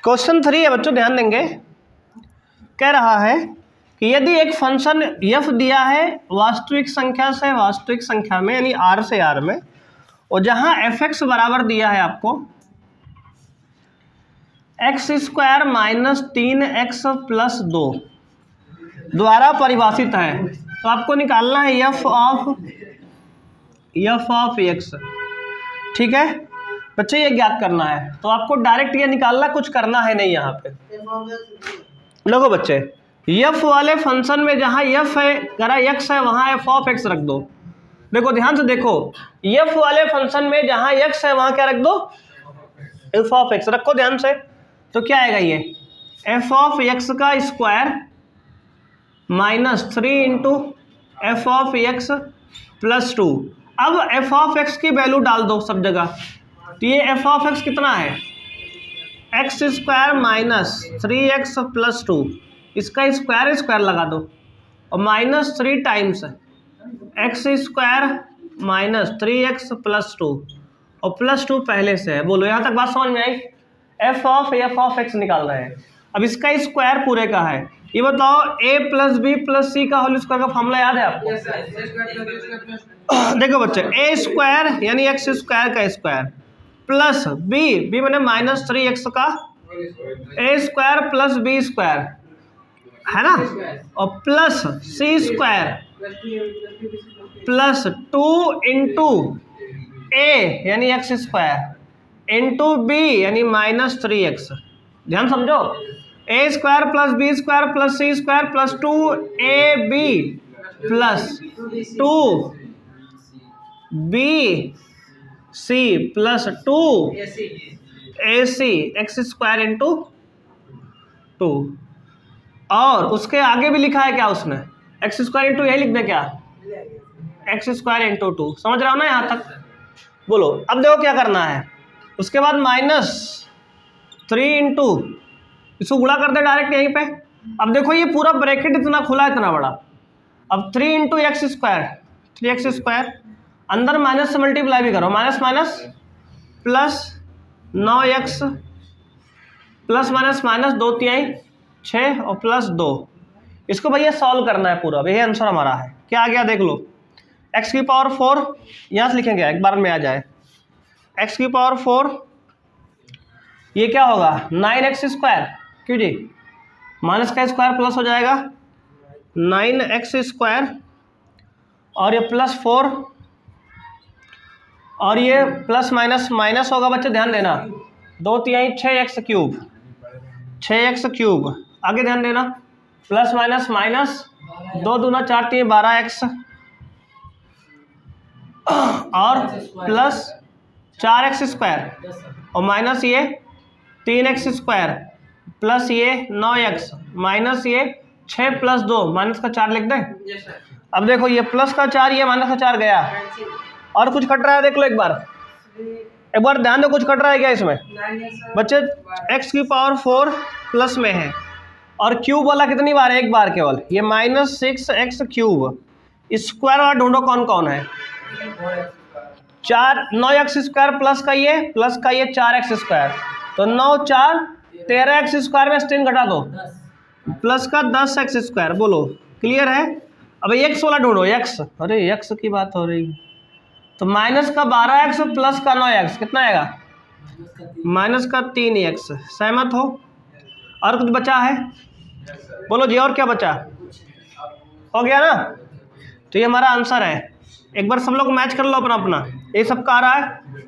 क्वेश्चन 3 है बच्चों, ध्यान देंगे। कह रहा है कि यदि एक फंक्शन f दिया है वास्तविक संख्या से वास्तविक संख्या में, यानी r से r में, और जहां fx बराबर दिया है आपको x² माइनस 3x प्लस 2 द्वारा परिभाषित है, तो आपको निकालना है f ऑफ x, ठीक है बच्चे, ये ज्ञात करना है। तो आपको डायरेक्ट ये निकालना, कुछ करना है नहीं यहाँ पे। लोगो बच्चे, f वाले फंक्शन में जहाँ f है, करा x है, वहाँ f ऑफ x रख दो। देखो ध्यान से देखो, f वाले फंक्शन में जहाँ x है वहाँ क्या रख दो, f ऑफ x रखो ध्यान से। तो क्या आएगा ये f ऑफ x का square minus 3 into f of x plus 2। अब f ऑफ x की वैल्यू डाल दो सब जगह। तो ये f ऑफ x कितना है, x² माइनस 3x प्लस 2, इसका स्क्वायर लगा दो, और minus 3 times x² minus 3x plus 2, और प्लस 2 पहले से है। बोलो यहाँ तक बात समझ में आई। f ऑफ x निकाल रहे हैं। अब इसका स्क्वायर पूरे का है। ये बताओ a प्लस बी प्लस सी का होल स्क्वायर का फॉर्मूला याद है आपको? देखो बच्चे, a² यानी x² का स्क्वायर प्लस b मैंने माइनस 3x का a² प्लस b² है ना, और plus c² plus 2 into a यानी x² इंटू b यानी माइनस 3x। ध्यान समझो, a² plus b² plus c² plus 2ab plus 2bc plus 2ac x² into 2। और उसके आगे भी लिखा है क्या उसने, x² इंटू यही लिख दे क्या, x² इंटू 2। समझ रहा हो ना यहाँ तक? बोलो अब देखो क्या करना है। उसके बाद माइनस 3 इंटू, इसको गुणा कर दे डायरेक्ट यहीं पे। अब देखो ये पूरा ब्रैकेट इतना खुला है, इतना बड़ा। अब 3 इंटू x², 3x², अंदर माइनस से मल्टीप्लाई भी करो, minus minus plus 9x plus minus minus 2 3 6 और प्लस 2। इसको भैया सॉल्व करना है पूरा, यही आंसर हमारा है। क्या आ गया देख लो, x की पावर 4, यहाँ से लिखेंगे एक बार में आ जाए, x की पावर 4, ये क्या होगा 9x², क्यों जी, माइनस का स्क्वायर प्लस हो जाएगा 9x², और ये प्लस 4, और ये प्लस माइनस माइनस होगा बच्चे, ध्यान देना, 2 3 6x³, 6x³। आगे ध्यान देना, प्लस माइनस माइनस, 2 दूना 4 3 12x, और प्लस 4x² और माइनस ये 3x² प्लस ये 9x माइनस ये 6 प्लस 2, माइनस का 4 लिख दें। अब देखो ये प्लस का 4, ये माइनस का 4 गया, और कुछ कट रहा है देख लो एक बार ध्यान दो, कुछ कट रहा है क्या इसमें बच्चे? x की पावर 4 प्लस में है, और क्यूब वाला कितनी बार है, एक बार केवल, ये माइनस 6x³। स्क्वायर वाला ढूंढो कौन कौन है, 4 9x² प्लस का ये 4x², तो 9 4 13x² में 3 घटा दो, प्लस का 10x²। बोलो क्लियर है? अब x वाला ढूंढो, x, अरे x की बात हो रही, तो माइनस का 12x प्लस का 9x कितना आएगा, माइनस का 3x। सहमत हो? और कुछ बचा है? बोलो जी, और क्या बचा? हो गया ना, तो ये हमारा आंसर है। एक बार सब लोग मैच कर लो अपना अपना, ये सब कह रहा है।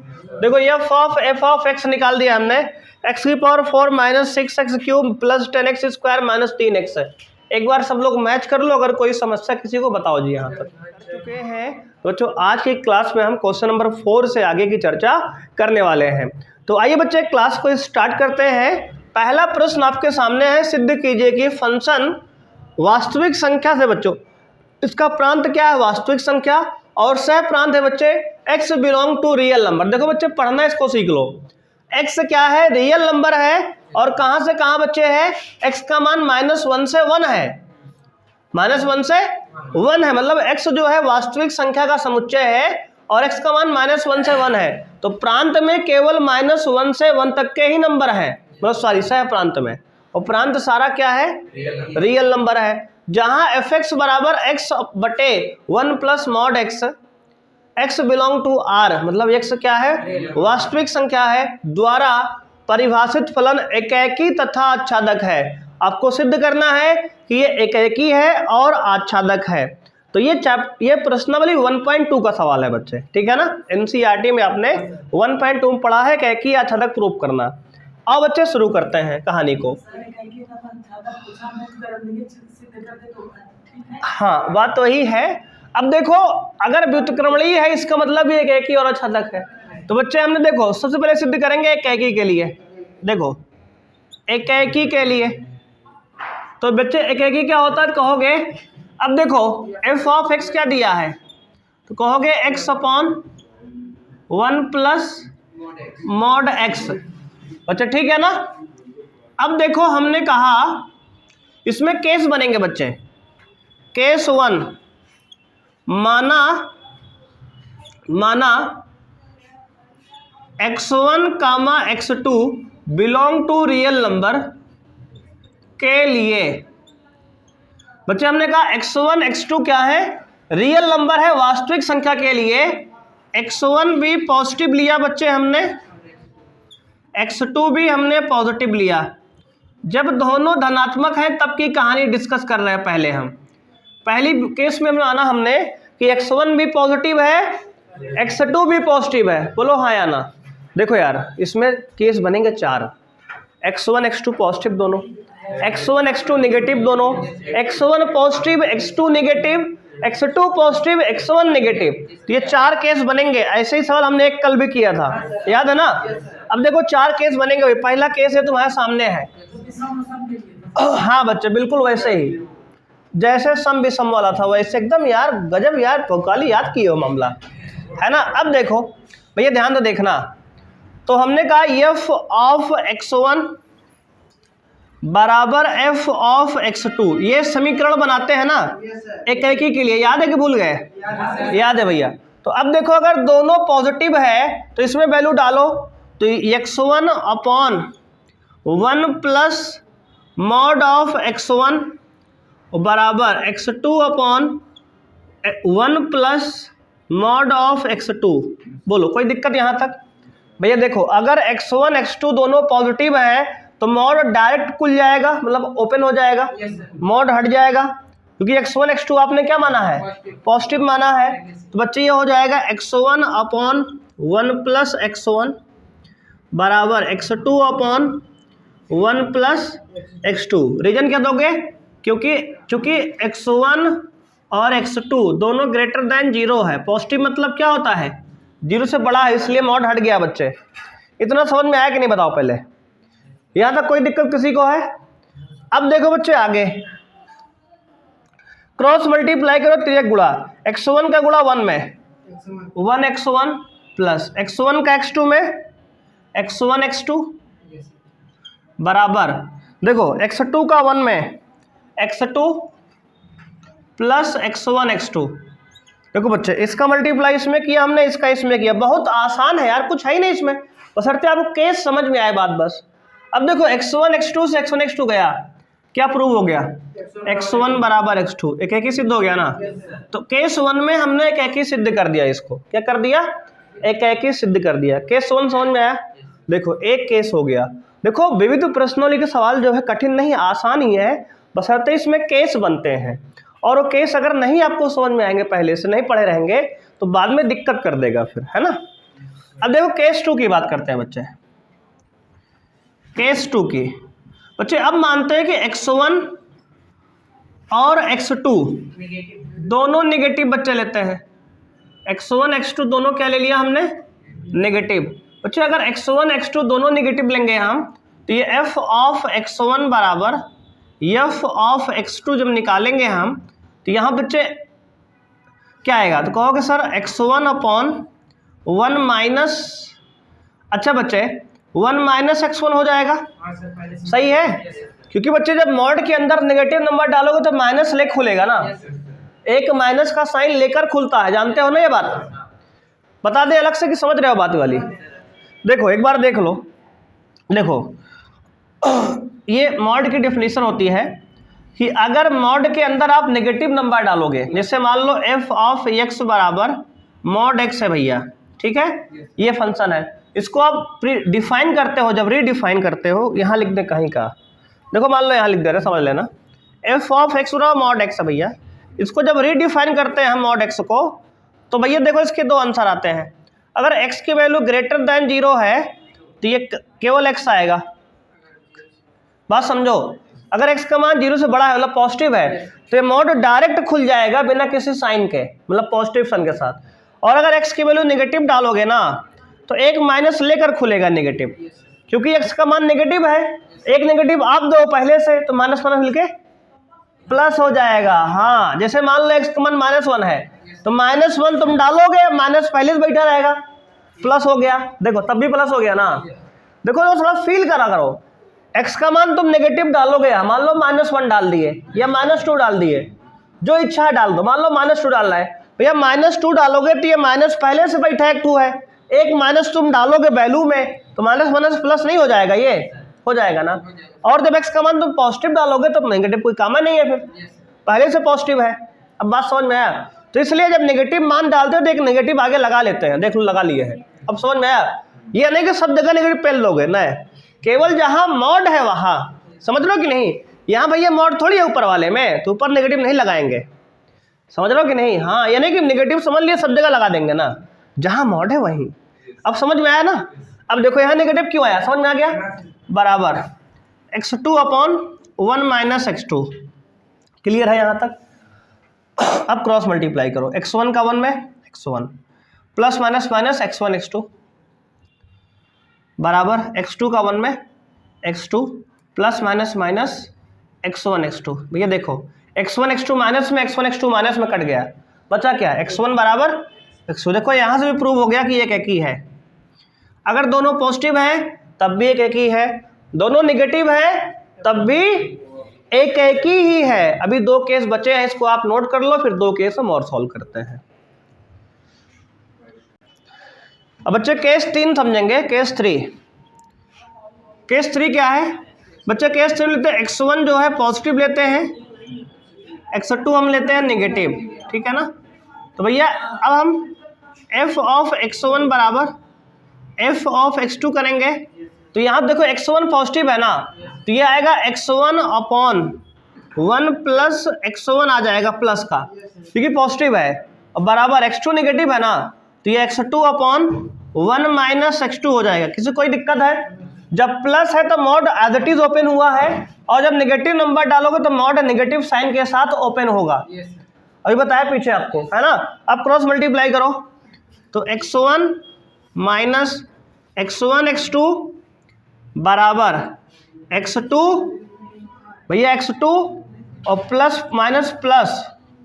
देखो एफ ऑफ एक्स निकाल दिया हमने, एक्स की power 4 minus 6x cube plus 10x square minus 3x है। एक बार सब लोग मैच कर लो, अगर कोई समस्या किसी को बताओ जी। यहाँ तक चुके हैं बच्चों, आज की क्लास में हम क्वेश्चन नंबर 4 से आगे की चर्चा करने वाले हैं। तो आइए बच्चे क्लास को स्टार्ट करते हैं। पहला प्रश्न आपके सामने है, सिद्ध कीजिए कि फंक्शन वास्तविक संख्या से, बच्चों इसका प्रांत क्या है, वास्तविक संख्या, और सह प्रांत है बच्चे x belong to real number. देखो बच्चे पढ़ना इसको सीख लो, x क्या है, रियल नंबर है, और कहां से कहां बच्चे है, x का मान -1 से 1 है, -1 से 1 है, मतलब x जो है वास्तविक संख्या का समुच्चय है और x का मान -1 से 1 है। तो प्रांत में केवल -1 से 1 तक के ही नंबर है, मतलब सॉरी सह प्रांत में, और प्रांत सारा क्या है, रियल नंबर है। जहां fx बराबर x बटे 1 plus mod x, x belong to r, मतलब x क्या है, वास्तविक संख्या है, द्वारा परिभाषित फलन एकेकी तथा आच्छादक है। आपको सिद्ध करना है कि ये एकेकी है और आच्छादक है। तो ये प्रश्नावली 1.2 का सवाल है बच्चे, ठीक है ना। एनसीईआरटी में आपने 1.2 में पढ़ा है, एकेकी आच्छादक प्रूफ करना। अब बच्चे शुरू करते हैं कहानी को। हाँ, बात तो यही है। अब देखो, अगर व्युत्क्रमणीय है इसका मतलब ये एकेकी और आच्छादक है। तो बच्चे हमने देखो सबसे पहले सिद्ध करेंगे एकेकी के लिए। देखो एकेकी के लिए, तो बच्चे एकेकी क्या होता है कहोगे, अब देखो एफ ऑफ एक्स क्या दिया है, तो कहोगे x upon 1 plus mod x. बच्चे ठीक है ना। अब देखो हमने कहा इसमें केस बनेंगे बच्चे, केस 1, माना x1 comma x2 belong to real number के लिए। बच्चे हमने कहा x1 x2 क्या है, रियल नंबर है वास्तविक संख्या के लिए। x1 भी पॉजिटिव लिया बच्चे हमने, x2 भी हमने पॉजिटिव लिया। जब दोनों धनात्मक हैं तब की कहानी डिस्कस कर रहे हैं। पहले हम पहली केस में माना हमने कि x1 भी पॉजिटिव है, x2 भी पॉजिटिव है, बोलो हाँ या ना। देखो यार इसमें केस बनेंगे 4, x1 x2 पॉजिटिव दोनों, x1 x2 नेगेटिव दोनों, x1 positive x2 negative, x2 positive x1 negative. तो ये 4 केस बनेंगे। ऐसे ही सवाल हमने एक कल भी किया था, याद है ना। अब देखो 4 केस बनेंगे। पहला केस है तुम्हारे सामने है, हाँ बच्चे बिल्कुल वैसे ही जैसे सम विषम वाला था वैसे एकदम। यार गजब यार, भोकाली याद की हो मामला, है ना। अब देखो भैया ध्यान से देखना, तो हमने कहा f ऑफ x1 बराबर f ऑफ x2, ये समीकरण बनाते हैं ना एकेकी के लिए, याद है कि भूल गए, याद है भैया। तो अब देखो अगर दोनों पॉजिटिव है तो इसमें वैल्यू डालो, तो x1 upon 1 plus mod of x1 बराबर x2 upon 1 plus mod of x2। बोलो कोई दिक्कत यहाँ तक। भैया देखो अगर x1 x2 दोनों पॉजिटिव है तो मॉड डायरेक्ट खुल जाएगा, मतलब ओपन हो जाएगा, मॉड हट जाएगा, क्योंकि x1 x2 आपने क्या माना है, पॉजिटिव माना है। तो बच्चे ये हो जाएगा x1 अपॉन 1 प्लस x1 बराबर x2 upon 1 plus x2। Reason क्या दोगे, क्योंकि x1 और x2 दोनों ग्रेटर देन 0 है। पॉजिटिव मतलब क्या होता है, 0 से बड़ा है, इसलिए मॉड हट गया। बच्चे इतना समझ में आया कि नहीं बताओ पहले, यहाँ तक कोई दिक्कत किसी को है। अब देखो बच्चे आगे क्रॉस मल्टीप्लाई करो, तिर्यक गुणा, x1 का गुणा 1 में 1x1 प्लस x1 का x2 में x1 x2 बराबर, देखो x2 का 1 में x2 प्लस x1 x2। देखो बच्चे इसका मल्टीप्लाई इसमें किया हमने, इसका इसमें किया। बहुत आसान है यार, कुछ है ही नहीं इसमें, बशर्ते आपको केस समझ में आए बात बस। अब देखो x1 x2 से x1 x2 गया, क्या प्रूव हो गया, x1 बराबर x2, एक ही सिद्ध हो गया ना। तो केस 1 में हमने एक ही सिद्ध कर दिया, इसको क्या कर दिया, एक ही सिद्ध कर दिया। केस 1 समझ में आया। देखो एक केस हो गया। देखो विविध प्रश्नों के सवाल जो है कठिन नहीं, आसान ही है, बशर्ते इसमें केस बनते हैं। और वो केस अगर नहीं आपको समझ में आएंगे, पहले से नहीं पढ़े रहेंगे, तो बाद में दिक्कत कर देगा फिर, है ना। अब देखो केस 2 की बात करते हैं बच्चे, केस 2 की। बच्चे अब मानते हैं कि x1 और x2 दोनों नेगेटिव बच्चे लेते हैं। x1 x2 दोनों क्या ले लिया हमने, नेगेटिव। बच्चे अगर x1 x2 दोनों नेगेटिव लेंगे हम, तो ये f ऑफ x1 बराबर f ऑफ x2 जब निकालेंगे हम, तो यहाँ बच्चे क्या आएगा, तो कहोगे सर x1 अपॉन 1 माइनस, अच्छा बच्चे 1 माइनस x1 हो जाएगा, सही है, क्योंकि बच्चे जब मॉड के अंदर नेगेटिव नंबर डालोगे तो माइनस ले खुलेगा ना, एक माइनस का साइन लेकर खुलता है, जानते हो ना ये बात। बता दें अलग से कि समझ रहे हो बात वाली। देखो एक बार देख लो, देखो ये मॉड की डेफिनेशन होती है कि अगर मॉड के अंदर आप नेगेटिव नंबर डालोगे, जैसे मान लो f ऑफ x बराबर मॉड x है भैया, ठीक है, ये फंक्शन है, इसको आप डिफाइन करते हो, जब रीडिफाइन करते हो, यहाँ लिख दे कहीं का, देखो मान लो यहाँ लिख दे रहे, समझ लेना, f ऑफ x बराबर मॉड x है भैया, इसको जब रीडिफाइन करते हैं हम मॉड x को, तो भैया देखो इसके दो आंसर आते हैं। अगर x की वैल्यू ग्रेटर देन 0 है तो ये केवल x आएगा, बात समझो। अगर x का मान 0 से बड़ा है, मतलब पॉजिटिव है, तो ये मॉड डायरेक्ट खुल जाएगा बिना किसी साइन के, मतलब पॉजिटिव साइन के साथ। और अगर x की वैल्यू नेगेटिव डालोगे ना, तो एक माइनस लेकर खुलेगा नेगेटिव, क्योंकि x का मान नेगेटिव है, एक नेगेटिव आप दो पहले से, तो माइनस माइनस मिलके प्लस हो जाएगा। हाँ, जैसे मान लो x का मान -1 है, तो -1 तुम डालोगे, माइनस पहले से बैठा रहेगा, प्लस हो गया, देखो तब भी प्लस हो गया ना। देखो तो थोड़ा फील करा करो, x का मान तुम नेगेटिव डालोगे, मान लो -1 डाल दिए या -2 डाल दिए, जो इच्छा है डाल दो, मान लो -2 डालना है भैया, -2 डालोगे तो ये माइनस पहले से बैठा है 2 है, एक माइनस तुम डालोगे वैल्यू में, तो माइनस माइनस प्लस नहीं हो जाएगा, ये हो जाएगा ना। और जब x का मान तुम पॉजिटिव डालोगे तो नेगेटिव कोई काम नहीं है, फिर पहले से पॉजिटिव है। अब बात समझ में आया, तो इसलिए जब नेगेटिव मान डालते हो तो एक नेगेटिव आगे लगा लेते हैं, देख लो लगा लिए है। अब समझ में आया, ये नहीं कि सब जगह नेगेटिव पेल लोगे, नहीं, केवल जहां मॉड है वहां, समझ लो कि नहीं, यहाँ भैया मॉड थोड़ी है ऊपर वाले में, तो ऊपर नेगेटिव नहीं लगाएंगे, समझ लो कि नहीं। हाँ, यानी कि नेगेटिव समझ लिए सब जगह लगा देंगे ना, जहां मॉड है वहीं। अब समझ में आया ना। अब देखो यहाँ नेगेटिव क्यों आया, समझ में आ गया, बराबर x2 upon 1 minus x2, clear है यहाँ तक। अब क्रॉस मल्टीप्लाई करो, x1 का 1 में x1 plus minus minus x1 x2 बराबर x2 का 1 में x2 plus minus minus x1 x2। भैया देखो x1 x2 माइनस में x1 x2 माइनस में कट गया, बचा क्या, x1 बराबर x2। देखो यहाँ से भी प्रूव हो गया कि एक एक ही है, अगर दोनों पॉजिटिव हैं तब भी एक एक ही है, दोनों नेगेटिव है तब भी एक एक ही है। अभी 2 केस बचे हैं, इसको आप नोट कर लो, फिर 2 केस हम और सॉल्व करते हैं। अब बच्चे केस 3 समझेंगे, केस 3। केस 3 क्या है बच्चे, केस 3 लेते हैं x1 जो है पॉजिटिव लेते हैं, x2 हम लेते हैं नेगेटिव, ठीक है ना। तो भैया अब हम f ऑफ x1 बराबर f ऑफ x2 करेंगे, तो यहाँ देखो x1 पॉजिटिव है ना, तो ये आएगा x1 अपॉन 1 प्लस x1 आ जाएगा प्लस का, क्योंकि पॉजिटिव है, और बराबर x2 नेगेटिव है ना, तो ये x2 अपॉन 1 माइनस x2 हो जाएगा। किसी कोई दिक्कत है, जब प्लस है तो mod as it is open हुआ है, और जब नेगेटिव नंबर डालोगे तो मॉड नेगेटिव साइन के साथ ओपन होगा, अभी बताया पीछे आपको, है ना। अब क्रॉस मल्टीप्लाई करो, तो x1 माइनस x1 x2 बराबर x2 भैया x2 और plus minus plus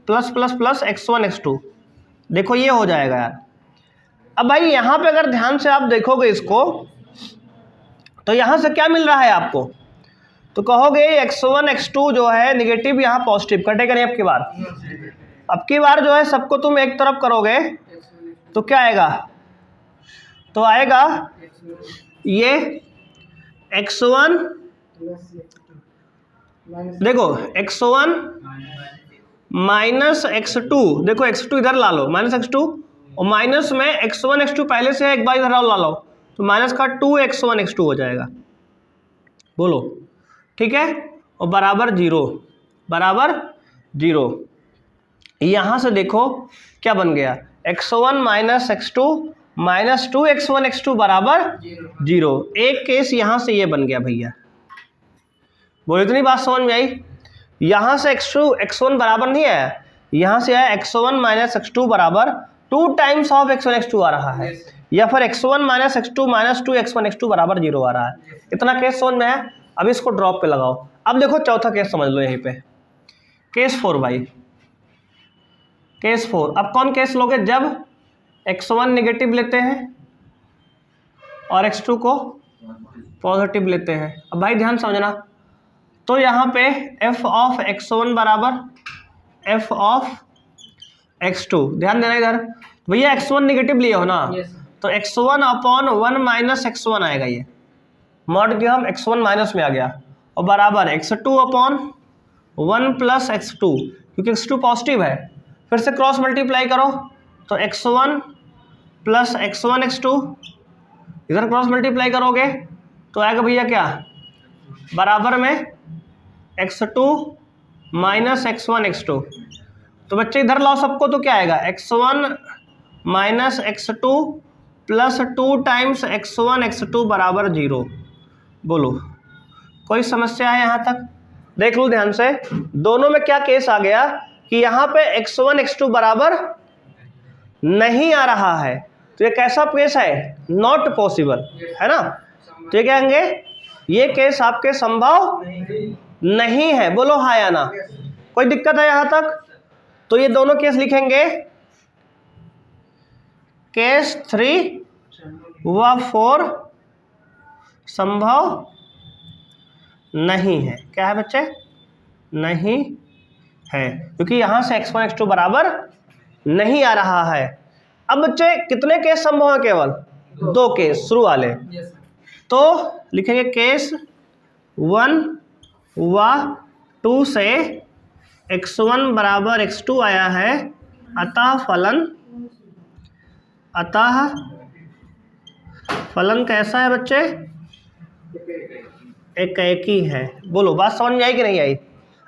plus plus plus x1 x2, देखो ये हो जाएगा यार। अब भाई यहाँ पे अगर ध्यान से आप देखोगे इसको, तो यहाँ से क्या मिल रहा है आपको, तो कहोगे x1 x2 जो है नेगेटिव, यहाँ पॉजिटिव, कटेगा नहीं अब की बार जो है सबको तुम एक तरफ करोगे तो क्या आएगा, तो आएगा ये x1, देखो x1 माइनस x2, देखो x2 इधर ला लो माइनस x2, और माइनस में x1 x2 पहले से एक बार इधर ला लो, तो माइनस का 2x1 x2 हो जाएगा, बोलो ठीक है, और बराबर 0, यहाँ से देखो क्या बन गया, x1 minus x2 minus 2x1 x2 बराबर 0। एक केस यहाँ से ये बन गया भैया, बोलो इतनी बात समझ में आई। यहाँ से x1 बराबर नहीं आया, यहाँ से आया x1 माइनस x2 बराबर 2 टाइम्स ऑफ x1 x2 आ रहा है, या फिर x1 minus x2 minus 2x1 x2 बराबर 0 आ रहा है। इतना केस समझ में आया। अब इसको ड्रॉप पे लगाओ। अब देखो चौथा केस समझ लो यहीं पे, केस 4 भाई, केस 4। अब कौन केस लोगे, जब x1 नेगेटिव लेते हैं और x2 को पॉजिटिव लेते हैं। अब भाई ध्यान समझना, तो यहाँ पे f ऑफ x1 बराबर f ऑफ x2, ध्यान देना इधर भैया, x1 नेगेटिव लिए हो ना, तो x1 अपॉन 1 माइनस x1 आएगा, ये मॉड किया हम x1 माइनस में आ गया, और बराबर x2 अपॉन 1 प्लस x2, क्योंकि x2 पॉजिटिव है। फिर से क्रॉस मल्टीप्लाई करो तो x1 प्लस x1 x2, इधर क्रॉस मल्टीप्लाई करोगे तो आएगा भैया क्या, बराबर में x2 माइनस x1 x2। तो बच्चे इधर लाओ सबको, तो क्या आएगा, x1 minus x2 plus 2 times x1 x2 बराबर 0। बोलो कोई समस्या है यहाँ तक? देख लो ध्यान से, दोनों में क्या केस आ गया कि यहाँ पे x1 x2 बराबर नहीं आ रहा है, तो ये कैसा केस है, नॉट पॉसिबल, है ना। तो ये क्या कहेंगे, ये केस आपके संभव नहीं है। बोलो हाँ या ना, कोई दिक्कत है यहाँ तक? तो ये दोनों केस लिखेंगे, केस 3 व 4 संभव नहीं है। क्या है बच्चे, नहीं है, क्योंकि यहां से x1 x2 बराबर नहीं आ रहा है। अब बच्चे कितने केस संभव है, केवल 2 केस शुरू वाले। तो लिखेंगे केस 1 व 2 से x1 बराबर x2 आया है, अतः फलन कैसा है बच्चे, एकैकी है। बोलो बात समझ में आई कि नहीं आई?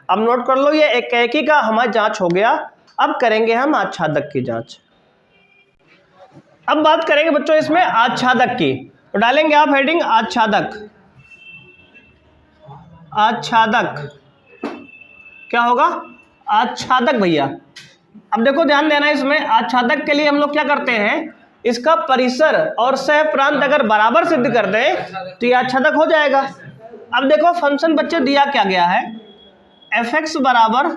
अब नोट कर लो, ये एकैकी का हमारा जांच हो गया। अब करेंगे हम आच्छादक की जांच। अब बात करेंगे बच्चों इसमें आच्छादक की, तो डालेंगे आप हेडिंग आच्छादक। आच्छादक क्या होगा, आच्छादक भैया। अब देखो ध्यान देना, इसमें आच्छादक के लिए हम लोग क्या करते हैं, इसका परिसर और सह प्रांत अगर बराबर सिद्ध कर दें तो ये आच्छादक हो जाएगा। अब देखो फंक्शन बच्चे दिया क्या गया है, f(x) बराबर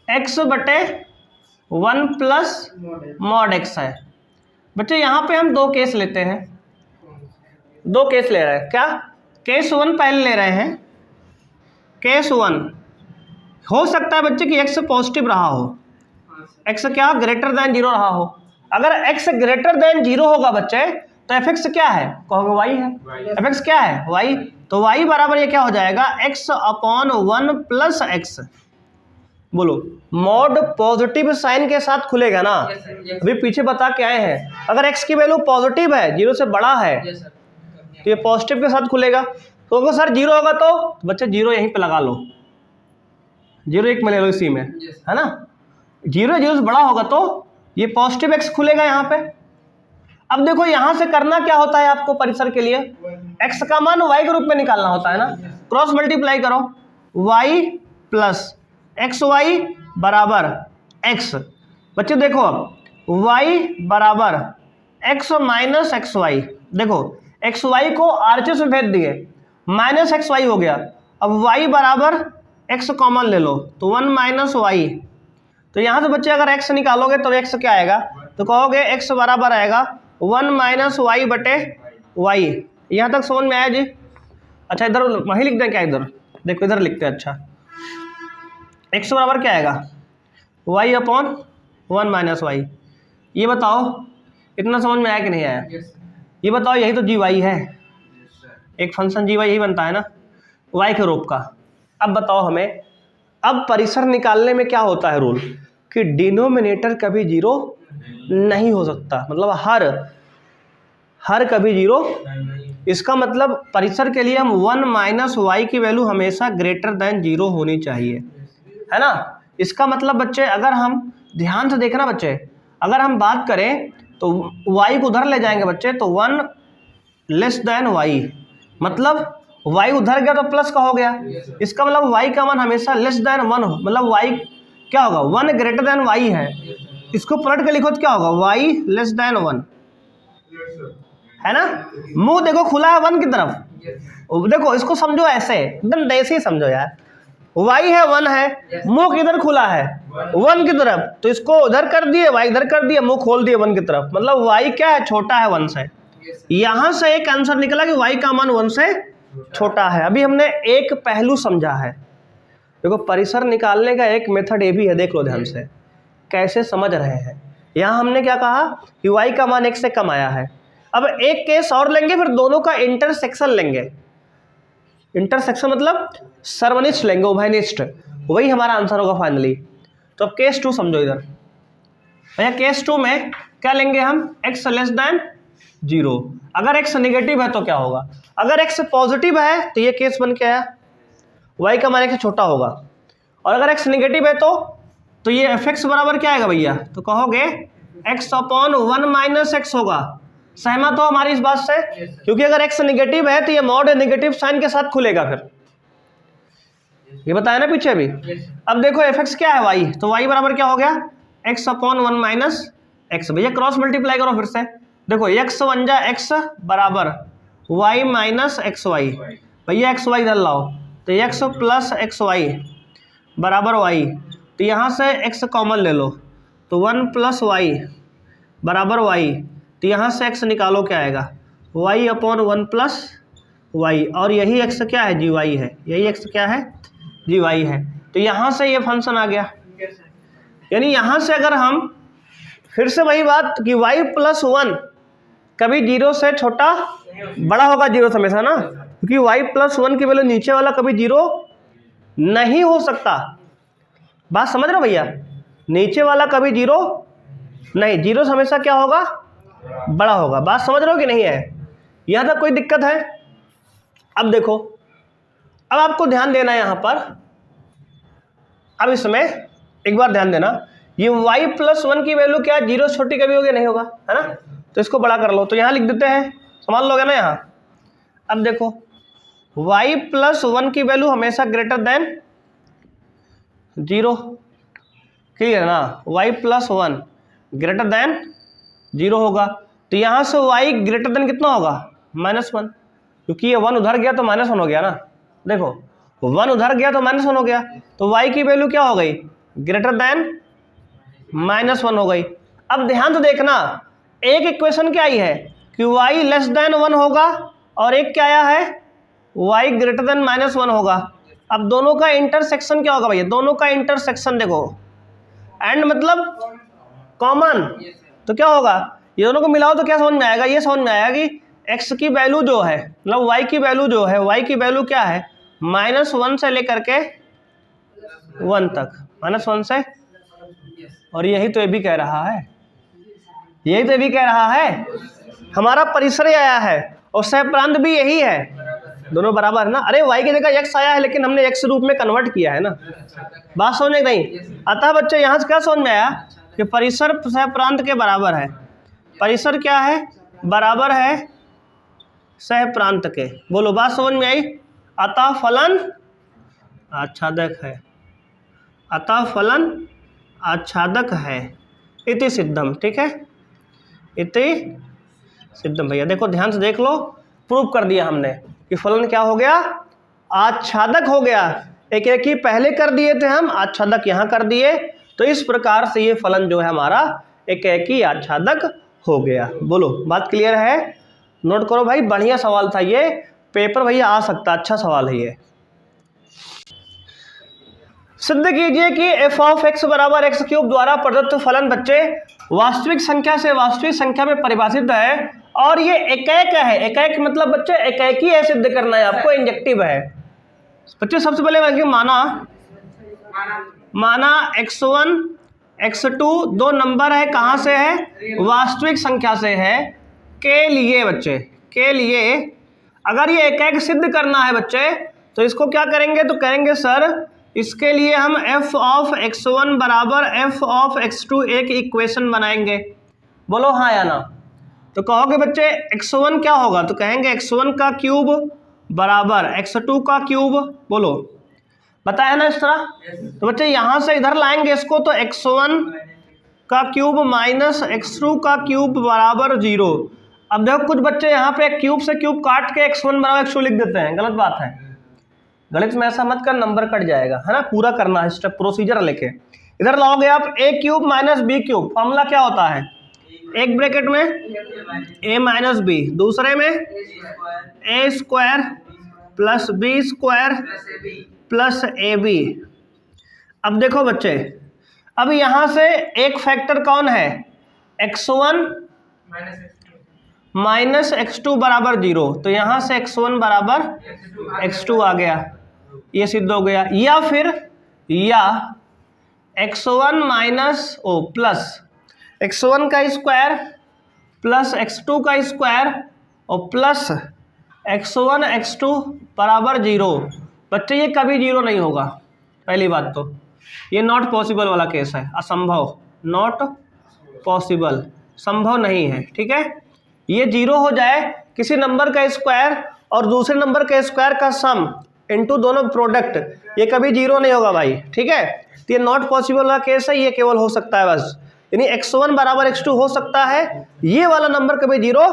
x बटे 1 प्लस मॉड x है। बच्चे यहाँ पे हम 2 केस लेते हैं, 2 केस ले रहे हैं। क्या, केस 1 पहले ले रहे हैं। केस 1 हो सकता है बच्चे कि x पॉजिटिव रहा हो, x क्या ग्रेटर देन 0 रहा हो। अगर x ग्रेटर देन 0 होगा बच्चे तो f(x) क्या है, कहोगे y है। f(x) क्या है, y। तो y बराबर ये क्या हो जाएगा, x अपॉन 1 प्लस x। बोलो मॉड पॉजिटिव साइन के साथ खुलेगा ना, अभी पीछे बता के आए हैं। अगर x की वैल्यू पॉजिटिव है, 0 से बड़ा है, तो ये पॉजिटिव के साथ खुलेगा। तो अगर सर 0 होगा तो बच्चे 0 यहीं पे लगा लो, 0 एक में ले लो इसी में, है ना। 0 से बड़ा होगा तो ये पॉजिटिव x खुलेगा यहाँ पे। अब देखो यहाँ से करना क्या होता है आपको परिसर के लिए, x का मान y के रूप में निकालना होता है ना। क्रॉस मल्टीप्लाई करो, y प्लस एक्स वाई बराबर x। बच्चे देखो अब y बराबर x माइनस एक्स वाई। देखो एक्स वाई को आरएचएस में भेज दिए, माइनस एक्स वाई हो गया। अब y बराबर x कॉमन ले लो तो 1 माइनस वाई। तो यहाँ से बच्चे अगर x निकालोगे तो x क्या आएगा, तो कहोगे x बराबर आएगा 1 माइनस वाई बटे वाई। यहाँ तक समझ में आया जी? अच्छा इधर वही लिख दें क्या, इधर देखो इधर लिखते हैं। अच्छा x बराबर क्या आएगा, y अपॉन 1 माइनस वाई। ये बताओ इतना समझ में आया कि नहीं आया? ये बताओ, यही तो जी वाई है, एक फंक्शन जी वाई यही बनता है ना, y के रूप का। अब बताओ हमें, अब परिसर निकालने में क्या होता है रूल, कि डिनोमिनेटर कभी 0 नहीं हो सकता, मतलब हर कभी 0। इसका मतलब परिसर के लिए हम 1 माइनस वाई की वैल्यू हमेशा ग्रेटर देन 0 होनी चाहिए, है ना। इसका मतलब बच्चे अगर हम ध्यान से देखना बच्चे, अगर हम बात करें तो y को उधर ले जाएंगे बच्चे तो 1 लेस देन y, मतलब y उधर गया तो प्लस का हो गया, इसका मतलब y का मान हमेशा लेस देन 1 हो, मतलब y क्या होगा 1 ग्रेटर देन y है। इसको पलट के लिखो तो क्या होगा y लेस देन 1, है ना। मुंह देखो खुला है 1 की तरफ, देखो इसको समझो ऐसे एकदम देसी समझो यार, y है 1 है, मुंह किधर खुला है 1 की तरफ, तो इसको उधर कर दिए y इधर कर दिए, मुंह खोल दिए 1 की तरफ, मतलब y क्या है छोटा है 1 से। यहां से एक आंसर निकला कि y का मान 1 से छोटा है। अभी हमने एक पहलू समझा है, देखो परिसर निकालने का एक मेथड ये भी है, देख लो ध्यान से कैसे समझ रहे हैं। यहां हमने क्या कहा कि y का मान 1 से कम आया है। अब एक केस और लेंगे, फिर दोनों का इंटरसेक्शन लेंगे, इंटरसेक्शन मतलब सर्वनिष्ठ लेंगे, उभयनिष्ठ, वही हमारा आंसर होगा फाइनली। तो अब केस 2 समझो इधर भैया, केस 2 में क्या लेंगे हम x लेस देन 0। अगर x नेगेटिव है तो क्या होगा, अगर x पॉजिटिव है तो ये केस बन के आया y का मान 1 से छोटा होगा, और अगर x नेगेटिव है तो ये fx बराबर क्या आएगा भैया, तो कहोगे x/1 माइनस x होगा। सहमत हो हमारी इस बात से, क्योंकि अगर x नेगेटिव है तो ये मॉड नेगेटिव साइन के साथ खुलेगा, फिर ये बताया ना पीछे भी। अब देखो fx क्या है y, तो y बराबर क्या हो गया x/1 माइनस x। भैया क्रॉस मल्टीप्लाई करो फिर से, देखो x1 जा x बराबर y माइनस xy, भैया xy इधर लाओ तो x प्लस xy बराबर y, तो यहाँ से x कॉमन ले लो तो 1 प्लस y बराबर y, तो यहाँ से x निकालो क्या आएगा y/1 प्लस y, और यही x क्या है gy है, यही x क्या है gy है। तो यहाँ से ये फंक्शन आ गया, यानी यहाँ से अगर हम फिर से वही बात कि y+1 कभी 0 से छोटा बड़ा होगा 0 से हमेशा ना, क्योंकि y+1 की वैल्यू नीचे वाला कभी 0 नहीं हो सकता। बात समझ रहे हो भैया, नीचे वाला कभी 0 नहीं, 0 से हमेशा क्या होगा बड़ा होगा। बात समझ रहे हो कि नहीं है, यहाँ तक कोई दिक्कत है। अब देखो, अब आपको ध्यान देना है यहाँ पर, अब इसमें एक बार ध्यान देना, ये y+1 की वैल्यू क्या 0 से छोटी कभी होगी नहीं होगा, है ना, तो इसको बड़ा कर लो, तो यहाँ लिख देते हैं, संभाल लोगे ना यहाँ। अब देखो y+1 की वैल्यू हमेशा ग्रेटर देन 0, क्लियर है ना, y+1 ग्रेटर देन 0 होगा, तो यहाँ से y ग्रेटर देन कितना होगा -1, क्योंकि ये 1 उधर गया तो -1 हो गया ना, देखो 1 उधर गया तो -1 हो गया, तो y की वैल्यू क्या हो गई ग्रेटर देन -1 हो गई। अब ध्यान से देखना, एक इक्वेशन क्या आई है कि y लेस देन 1 होगा, और एक क्या आया है y ग्रेटर देन -1 होगा। अब दोनों का इंटरसेक्शन क्या होगा भैया, दोनों का इंटरसेक्शन देखो, एंड मतलब कॉमन, तो क्या होगा ये दोनों को मिलाओ तो क्या समझ में आएगा, ये समझ में आएगा कि x की वैल्यू जो है मतलब y की वैल्यू जो है, y की वैल्यू क्या है -1 से लेकर के 1 तक, -1 से, और यही तो ये भी कह रहा है, यही तो ये भी कह रहा है, हमारा परिसर आया है और सह प्रांत भी यही है, दोनों बराबर है ना। अरे y की जगह x आया है लेकिन हमने x रूप में कन्वर्ट किया है ना, बात समझ में नहीं। अतः बच्चे यहाँ से क्या समझ में आया कि परिसर सह प्रांत के बराबर है, परिसर क्या है बराबर है सह प्रांत के, बोलो बात समझ में आई। अतः फलन आच्छादक है, अतः फलन आच्छादक है, इति सिद्धम, ठीक है, इति सिद्धम। भैया देखो ध्यान से देख लो, प्रूव कर दिया हमने कि फलन क्या हो गया आच्छादक हो गया, एक एक ही पहले कर दिए थे हम, आच्छादक यहाँ कर दिए, तो इस प्रकार से ये फलन जो है हमारा एक एक ही आच्छादक हो गया। बोलो बात क्लियर है, नोट करो भाई, बढ़िया सवाल था ये, पेपर भैया आ सकता, अच्छा सवाल है ये। सिद्ध कीजिए कि f(x) बराबर x³ द्वारा प्रदत्त फलन बच्चे वास्तविक संख्या से वास्तविक संख्या में परिभाषित है, और ये एकैक है, एकैक मतलब बच्चे एकैक ही है, सिद्ध करना है आपको, इंजेक्टिव है बच्चे। सबसे पहले माना x1 x2 दो नंबर है, कहाँ से है वास्तविक संख्या से है, के लिए बच्चे, के लिए अगर ये एकैक सिद्ध करना है बच्चे तो इसको क्या करेंगे, तो करेंगे सर इसके लिए हम f ऑफ x1 बराबर f ऑफ x2 एक इक्वेशन बनाएंगे। बोलो हाँ या ना। तो कहोगे बच्चे x1 क्या होगा, तो कहेंगे x1 का क्यूब बराबर x2 का क्यूब। बोलो बताया ना इस तरह। तो बच्चे यहाँ से इधर लाएंगे इसको, तो x1 का क्यूब माइनस x2 का क्यूब बराबर 0। अब देखो कुछ बच्चे यहाँ पे क्यूब से क्यूब काट के x1 बराबर x2 लिख देते हैं, गलत बात है। गणित में ऐसा मत कर, नंबर कट जाएगा, है ना। पूरा करना है स्टेप, प्रोसीजर लेके इधर लाओगे आप a cube minus b cube. Formula क्या होता है, एक ब्रैकेट में a माइनस b, दूसरे में a square plus b square plus ab। अब देखो बच्चे, अब यहाँ से एक फैक्टर कौन है, x1 माइनस x2 बराबर 0। तो यहाँ से x1 बराबर x2 आ गया, ये सिद्ध हो गया। या फिर x1 माइनस प्लस x1 का स्क्वायर प्लस x2 का स्क्वायर और प्लस x1 x2 बराबर 0। बच्चे ये कभी 0 नहीं होगा, पहली बात तो ये नॉट पॉसिबल वाला केस है, असंभव, नॉट पॉसिबल, संभव नहीं है, ठीक है। ये 0 हो जाए किसी नंबर का स्क्वायर और दूसरे नंबर के स्क्वायर का सम इनटू दोनों प्रोडक्ट, ये कभी 0 नहीं होगा भाई, ठीक है। तो ये नॉट पॉसिबल वाला केस है, ये केवल हो सकता है बस, यानी x1 बराबर x2 हो सकता है, ये वाला नंबर कभी 0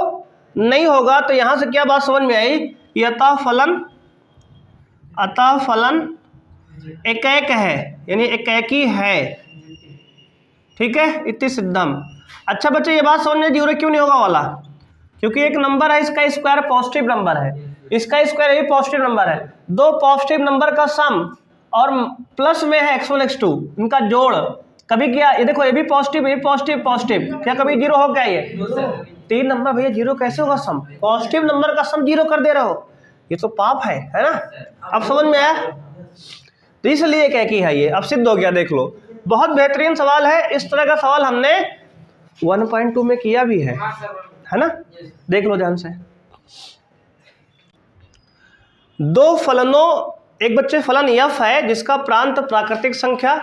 नहीं होगा। तो यहाँ से क्या बात समझ में आई, ये अतः फलन एकैक है, यानी एकैकी है, ठीक है, इति सिद्धम। अच्छा बच्चे ये बात समझ में 0 क्यों नहीं होगा वाला, क्योंकि एक नंबर है इसका स्क्वायर पॉजिटिव नंबर है, इसका स्क्वायर ये पॉजिटिव नंबर है, दो पॉजिटिव नंबर का सम और प्लस में है x1 x2, इनका जोड़ कभी क्या, ये देखो ये भी पॉजिटिव, ये पॉजिटिव पॉजिटिव, क्या कभी 0 हो गया, ये 3 नंबर भैया 0 कैसे होगा, सम पॉजिटिव नंबर का सम 0 कर दे रहे हो, ये तो पाप है ना। अब समझ में आया, तो इसलिए क्या की है, ये अब सिद्ध हो गया। देख लो बहुत बेहतरीन सवाल है, इस तरह का सवाल हमने 1.2 में किया भी है ना। देख लो ध्यान से, दो फलनों, एक बच्चे फलन f है जिसका प्रांत प्राकृतिक संख्या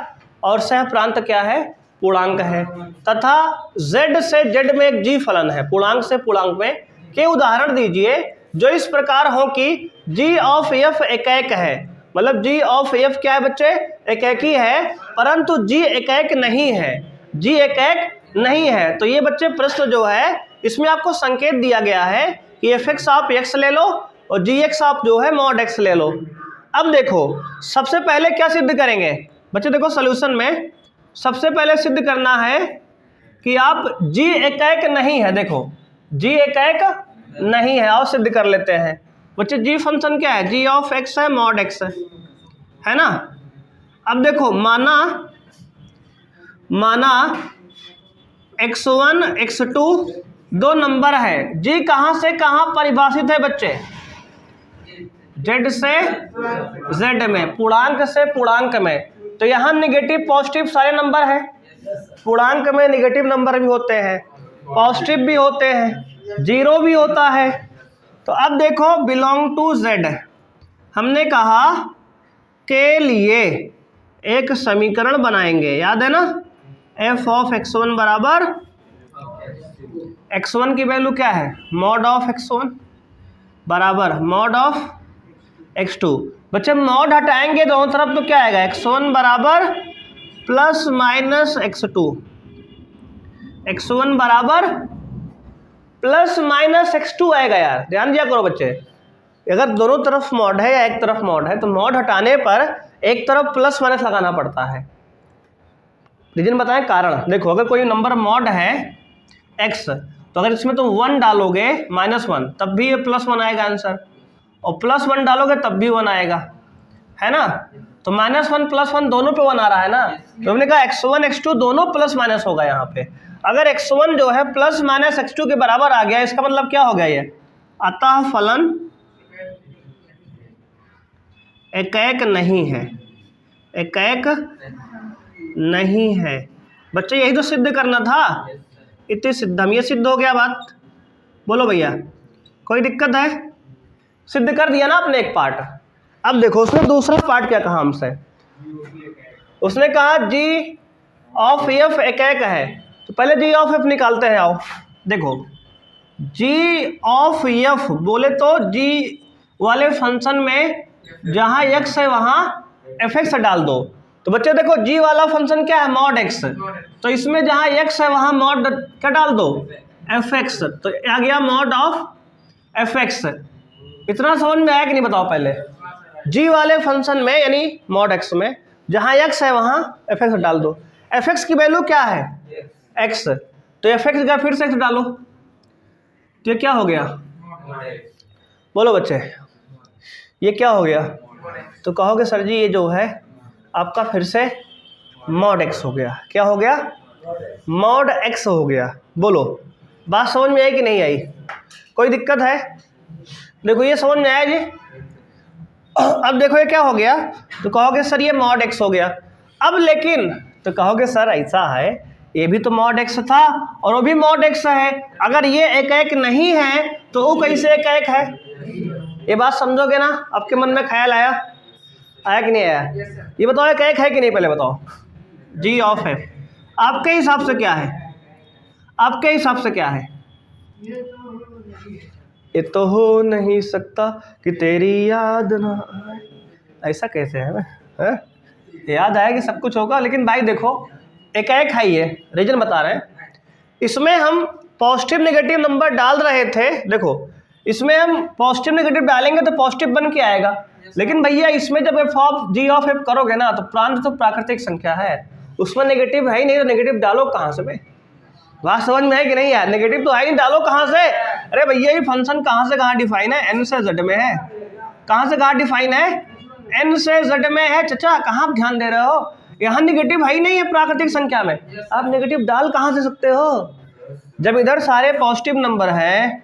और सह प्रांत क्या है, पूर्णांक है, तथा z से z में एक g फलन है, पूर्णांक से पूर्णांक में के उदाहरण दीजिए जो इस प्रकार हो कि g ऑफ f एकैक है। मतलब g ऑफ f क्या है बच्चे, एकैकी है, परंतु g एकैक नहीं है, g एकैक नहीं है। तो ये बच्चे प्रश्न जो है इसमें आपको संकेत दिया गया है कि fx आप x ले लो और gx आप जो है मॉड x ले लो। अब देखो सबसे पहले क्या सिद्ध करेंगे बच्चे, देखो सॉल्यूशन में सबसे पहले सिद्ध करना है कि आप g एकैक नहीं है, देखो g एकैक नहीं है, और सिद्ध कर लेते हैं बच्चे। g फंक्शन क्या है, g ऑफ x है, मॉड x है ना। अब देखो माना x1 x2 दो नंबर है, g कहाँ से कहाँ परिभाषित है बच्चे, z से z में, पूर्णांक से पूर्णांक में। तो यहाँ नेगेटिव पॉजिटिव सारे नंबर है, पूर्णांक में नेगेटिव नंबर भी होते हैं, पॉजिटिव भी होते हैं, 0 भी होता है। तो अब देखो बिलोंग टू z, हमने कहा के लिए एक समीकरण बनाएंगे, याद है ना, f ऑफ x1 बराबर x1 की वैल्यू क्या है, मॉड ऑफ x1 बराबर मॉड ऑफ x2। बच्चे मॉड हटाएंगे दोनों तरफ तो क्या आएगा, x1 बराबर प्लस माइनस x2, x1 बराबर प्लस माइनस x2 आएगा। यार ध्यान दिया करो बच्चे, अगर दोनों तरफ मॉड है या एक तरफ मॉड है तो मॉड हटाने पर एक तरफ प्लस माइनस लगाना पड़ता है। रीजन बताएं, कारण देखो, अगर कोई नंबर मॉड है x, तो अगर इसमें तुम 1 डालोगे -1 तब भी ये +1 आएगा आंसर, और +1 डालोगे तब भी 1 आएगा, है ना। तो -1 +1 दोनों पे 1 आ रहा है ना, तो हमने कहा x1 x2 दोनों प्लस माइनस होगा। यहाँ पे अगर x1 जो है प्लस माइनस x2 के बराबर आ गया, इसका मतलब क्या हो गया, ये अतः फलन एकैक नहीं है, एकैक नहीं है। बच्चे यही तो सिद्ध करना था, इतनी सिद्धम, ये सिद्ध हो गया बात। बोलो भैया कोई दिक्कत है, सिद्ध कर दिया ना आपने एक पार्ट। अब देखो उसने दूसरा पार्ट क्या कहा हमसे, उसने कहा जी ऑफ एफ एक है, तो पहले जी ऑफ एफ निकालते हैं। आओ देखो, जी ऑफ एफ बोले तो जी वाले फंक्शन में जहाँ एक्स है वहाँ एफ एक्स डाल दो। तो बच्चे देखो जी वाला फंक्शन क्या है, मॉड एक्स, तो इसमें जहाँ एक्स है वहाँ मॉड क्या डाल दो, एफ एक्स, तो आ गया मॉड ऑफ एफ एक्स। इतना समझ में आया कि नहीं बताओ पहले? जी वाले फंक्शन में यानी मॉड एक्स में जहाँ एक्स है वहाँ एफ एक्स डाल दो। एफ एक्स की वैल्यू क्या है, एक्स, तो एफ एक्स का फिर से एक्स डालो, तो ये क्या हो गया, बोलो बच्चे ये क्या हो गया? तो कहोगे सर जी ये जो है आपका फिर से मॉड एक्स हो गया। क्या हो गया, मॉड एक्स हो गया। बोलो बात समझ में आई कि नहीं आई? कोई दिक्कत है? देखो ये समझ में आया जी। अब देखो ये क्या हो गया, तो कहोगे सर ये मॉड एक्स हो गया। अब लेकिन तो कहोगे सर ऐसा है ये भी तो मॉड एक्स था और वो भी मॉड एक्स है, अगर ये एक एक नहीं है तो वो कैसे एक एक है? ये बात समझोगे ना? आपके मन में ख्याल आया कि नहीं आया? ये बताओ एक एक है कि नहीं, पहले बताओ। जी ऑफ है आपके हिसाब से क्या है, आपके हिसाब से क्या है? ये तो हो नहीं सकता कि तेरी याद ना आए, ऐसा कैसे है? याद आया कि सब कुछ होगा, लेकिन भाई देखो एक एक है, ये रीजन बता रहे हैं। इसमें हम पॉजिटिव नेगेटिव नंबर डाल रहे थे, देखो इसमें हम पॉजिटिव नेगेटिव डालेंगे तो पॉजिटिव बन के आएगा, लेकिन भैया इसमें जब F of G of F करोगे ना तो प्रांत तो प्राकृतिक संख्या है, उसमें नेगेटिव है ही नहीं, तो नेगेटिव डालो कहाँ से भाई? बात समझ में है कि नहीं यार? नेगेटिव तो है ही नहीं, डालो कहाँ से? अरे भैया ये फंक्शन कहाँ से कहाँ डिफाइन है, एन से जेड में है। कहाँ से कहाँ डिफाइन है, एन से जेड में है। चचा कहाँ आप ध्यान दे रहे हो? यहाँ नेगेटिव है ही नहीं है प्राकृतिक संख्या में, आप नेगेटिव डाल कहाँ से सकते हो? जब इधर सारे पॉजिटिव नंबर हैं,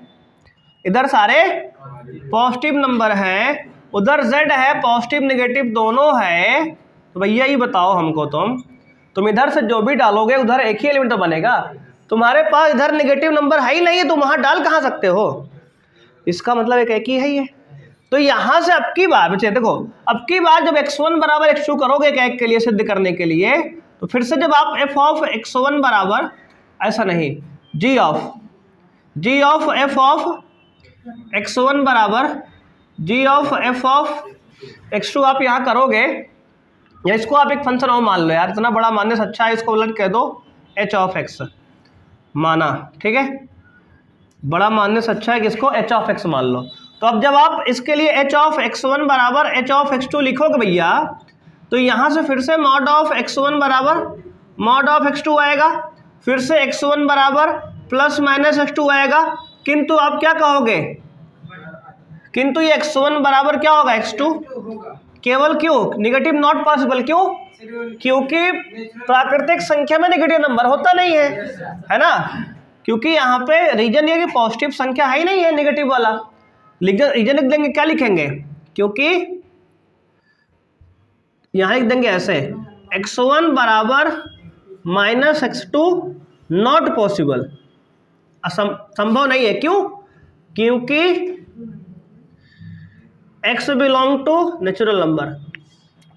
इधर सारे पॉजिटिव नंबर हैं, उधर जेड है पॉजिटिव नेगेटिव दोनों है, तो भैया ये बताओ हमको, तुम इधर से जो भी डालोगे उधर एक ही एलिमेंट तो बनेगा। तुम्हारे पास इधर नेगेटिव नंबर है ही नहीं है, तुम वहाँ डाल कहाँ सकते हो? इसका मतलब एक ही है ये। तो यहाँ से अब की बार बच्चे देखो, अब की बार जब x1 बराबर x2 करोगे एक के लिए सिद्ध करने के लिए, तो फिर से जब आप f ऑफ x1 बराबर, ऐसा नहीं, g of f of x1 बराबर g of f of x2 आप यहाँ करोगे, या इसको आप एक फंक्शन और मान लो यार, इतना बड़ा मानने से अच्छा है इसको उलट कह दो h ऑफ x माना, ठीक है? बड़ा मानने से अच्छा है कि इसको h ऑफ x मान लो। तो अब जब आप इसके लिए h ऑफ x1 बराबर h ऑफ x2 लिखोगे भैया, तो यहाँ से फिर से मॉड ऑफ x1 बराबर मॉड ऑफ x2 आएगा, फिर से x1 बराबर प्लस माइनस x2 आएगा, किंतु आप क्या कहोगे, किंतु ये x1 बराबर क्या होगा, x2 केवल। क्यों नेगेटिव नॉट पॉसिबल? क्यों? क्योंकि प्राकृतिक संख्या में नेगेटिव नंबर होता नहीं है ना? क्योंकि यहाँ पे रीजन ये कि पॉजिटिव संख्या है ही नहीं है, नेगेटिव वाला रीजन लिख देंगे, क्या लिखेंगे? क्योंकि यहाँ लिख देंगे ऐसे, x1 बराबर माइनस x2 नॉट पॉसिबल, संभव नहीं है। क्यों? क्योंकि x belong to natural number,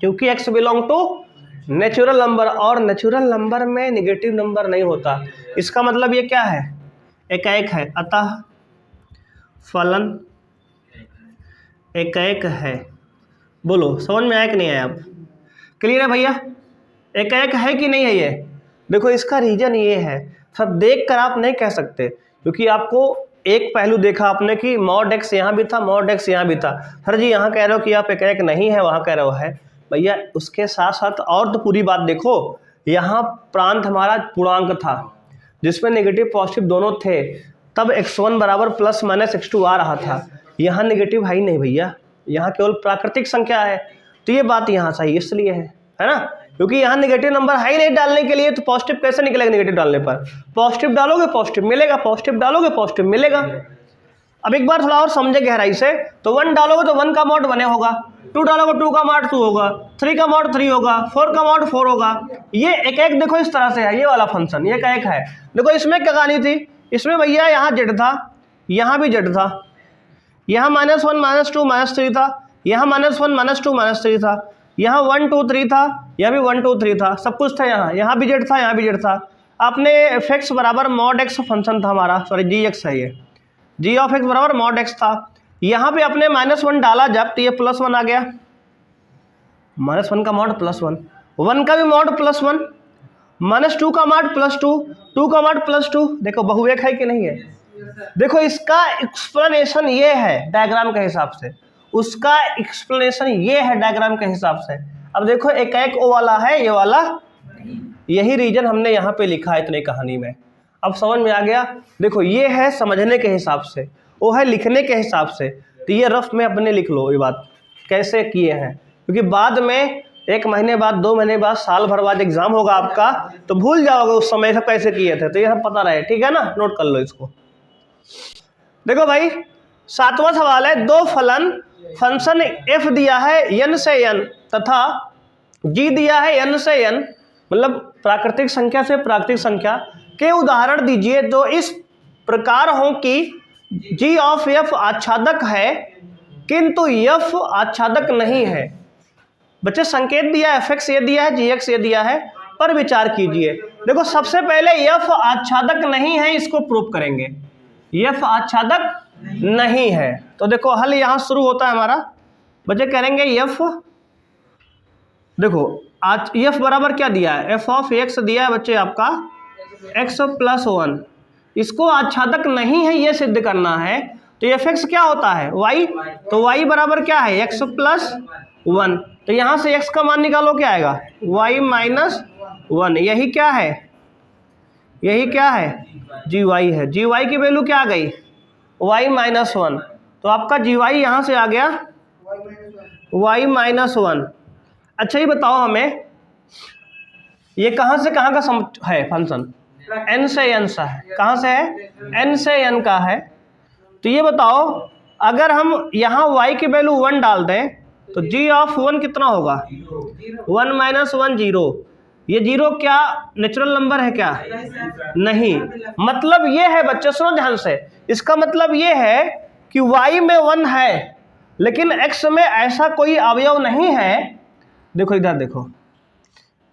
क्योंकि x belong to natural number, और नेचुरल नंबर में नेगेटिव नंबर नहीं होता। इसका मतलब ये क्या है, एक है, अतः फलन एक है। बोलो समझ में आया कि नहीं आया? आप क्लियर है भैया? एक है कि नहीं है? ये देखो इसका रीजन ये है, सब देख कर आप नहीं कह सकते, क्योंकि आपको एक पहलू देखा आपने कि मॉड एक्स यहाँ भी था, मॉड एक्स यहाँ भी था। सर जी यहाँ कह रहे हो कि आप एक नहीं है, वहाँ कह रहे हो है। भैया उसके साथ साथ और तो पूरी बात देखो, यहाँ प्रांत हमारा पूर्णांक था जिसमें नेगेटिव पॉजिटिव दोनों थे, तब x1 बराबर प्लस माइनस x2 आ रहा था। यहाँ नेगेटिव है ही नहीं भैया, यहाँ केवल प्राकृतिक संख्या है, तो ये बात यहाँ सही इसलिए है ना? क्योंकि यहाँ नेगेटिव नंबर है ही नहीं डालने के लिए, तो पॉजिटिव कैसे निकलेगा? नेगेटिव डालने पर पॉजिटिव डालोगे पॉजिटिव मिलेगा, पॉजिटिव डालोगे पॉजिटिव मिलेगा। अब एक बार थोड़ा और समझे गहराई से, तो 1 डालोगे तो 1 का मॉड बने होगा, 2 डालोगे 2 का मॉड 2 होगा, 3 का मॉड 3 होगा, 4 का मॉड 4 होगा। ये एक देखो इस तरह से है, ये वाला फंक्शन ये एक है। देखो इसमें क्या कहानी थी, इसमें भैया यहाँ जेड था, यहाँ भी जेड था, यहाँ -1 -2 -3 था, यहाँ -1 -2 -3 था, यहाँ 1 2 3 था, यहाँ भी 1 2 3 था, सब कुछ था, यहाँ भी जेड था, यहाँ भी जेड था। आपने एफ एक्स बराबर मॉड एक्स फंक्शन था हमारा, सॉरी जी एक्स है ये, जी ऑफ एक्स बराबर मॉड एक्स था। यहाँ पे आपने -1 डाला जब, तो ये +1 आ गया, -1 का मॉड +1, 1 का भी मॉड +1, -2 का मॉड +2, 2 का मॉड +2। देखो बहुवेक है कि नहीं है? देखो इसका एक्सप्लेनेशन ये है डायग्राम के हिसाब से, उसका एक्सप्लेनेशन ये है डायग्राम के हिसाब से। अब देखो एक एक ओ वाला है, ये वाला, यही रीजन हमने यहाँ पे लिखा है इतनी कहानी में। अब समझ में आ गया? देखो ये है समझने के हिसाब से, वो है लिखने के हिसाब से। तो ये रफ में अपने लिख लो ये बात कैसे किए हैं, क्योंकि बाद में 1 महीने बाद, 2 महीने बाद, साल भर बाद एग्जाम होगा आपका, तो भूल जाओगे उस समय सब कैसे किए थे। तो ये सब पता रहे, ठीक है ना, नोट कर लो इसको। देखो भाई 7वां सवाल है, दो फंक्शन f दिया है n से n तथा g दिया है n से n, मतलब प्राकृतिक संख्या से प्राकृतिक संख्या के उदाहरण दीजिए जो इस प्रकार हो कि g ऑफ f आच्छादक है किंतु f आच्छादक नहीं है। बच्चे संकेत दिया है, fx ये दिया है, gx ये दिया है, पर विचार कीजिए। देखो सबसे पहले f आच्छादक नहीं है, इसको प्रूव करेंगे, f आच्छादक नहीं है। तो देखो हल यहाँ शुरू होता है हमारा। बच्चे करेंगे f, देखो आज f बराबर क्या दिया है, f ऑफ x दिया है बच्चे आपका x + 1, इसको आच्छादक नहीं है ये सिद्ध करना है। तो fx क्या होता है, y, तो y बराबर क्या है, x + 1। तो यहाँ से x का मान निकालो, क्या आएगा, y - 1। यही क्या है, यही क्या है, gy है। gy की वैल्यू क्या आ गई, y - 1। तो आपका gy यहाँ से आ गया y - 1। अच्छा ये बताओ हमें, ये कहाँ से कहाँ का है फंक्शन, n से n सा है, कहाँ से है, n से n का है। तो ये बताओ अगर हम यहाँ y की वैल्यू 1 डाल दें तो g ऑफ 1 कितना होगा, 1 - 1 0। ये 0 क्या नेचुरल नंबर है क्या, नहीं। मतलब ये है बच्चे, सुनो ध्यान से, इसका मतलब ये है कि y में 1 है लेकिन x में ऐसा कोई अवयव नहीं है। देखो इधर देखो,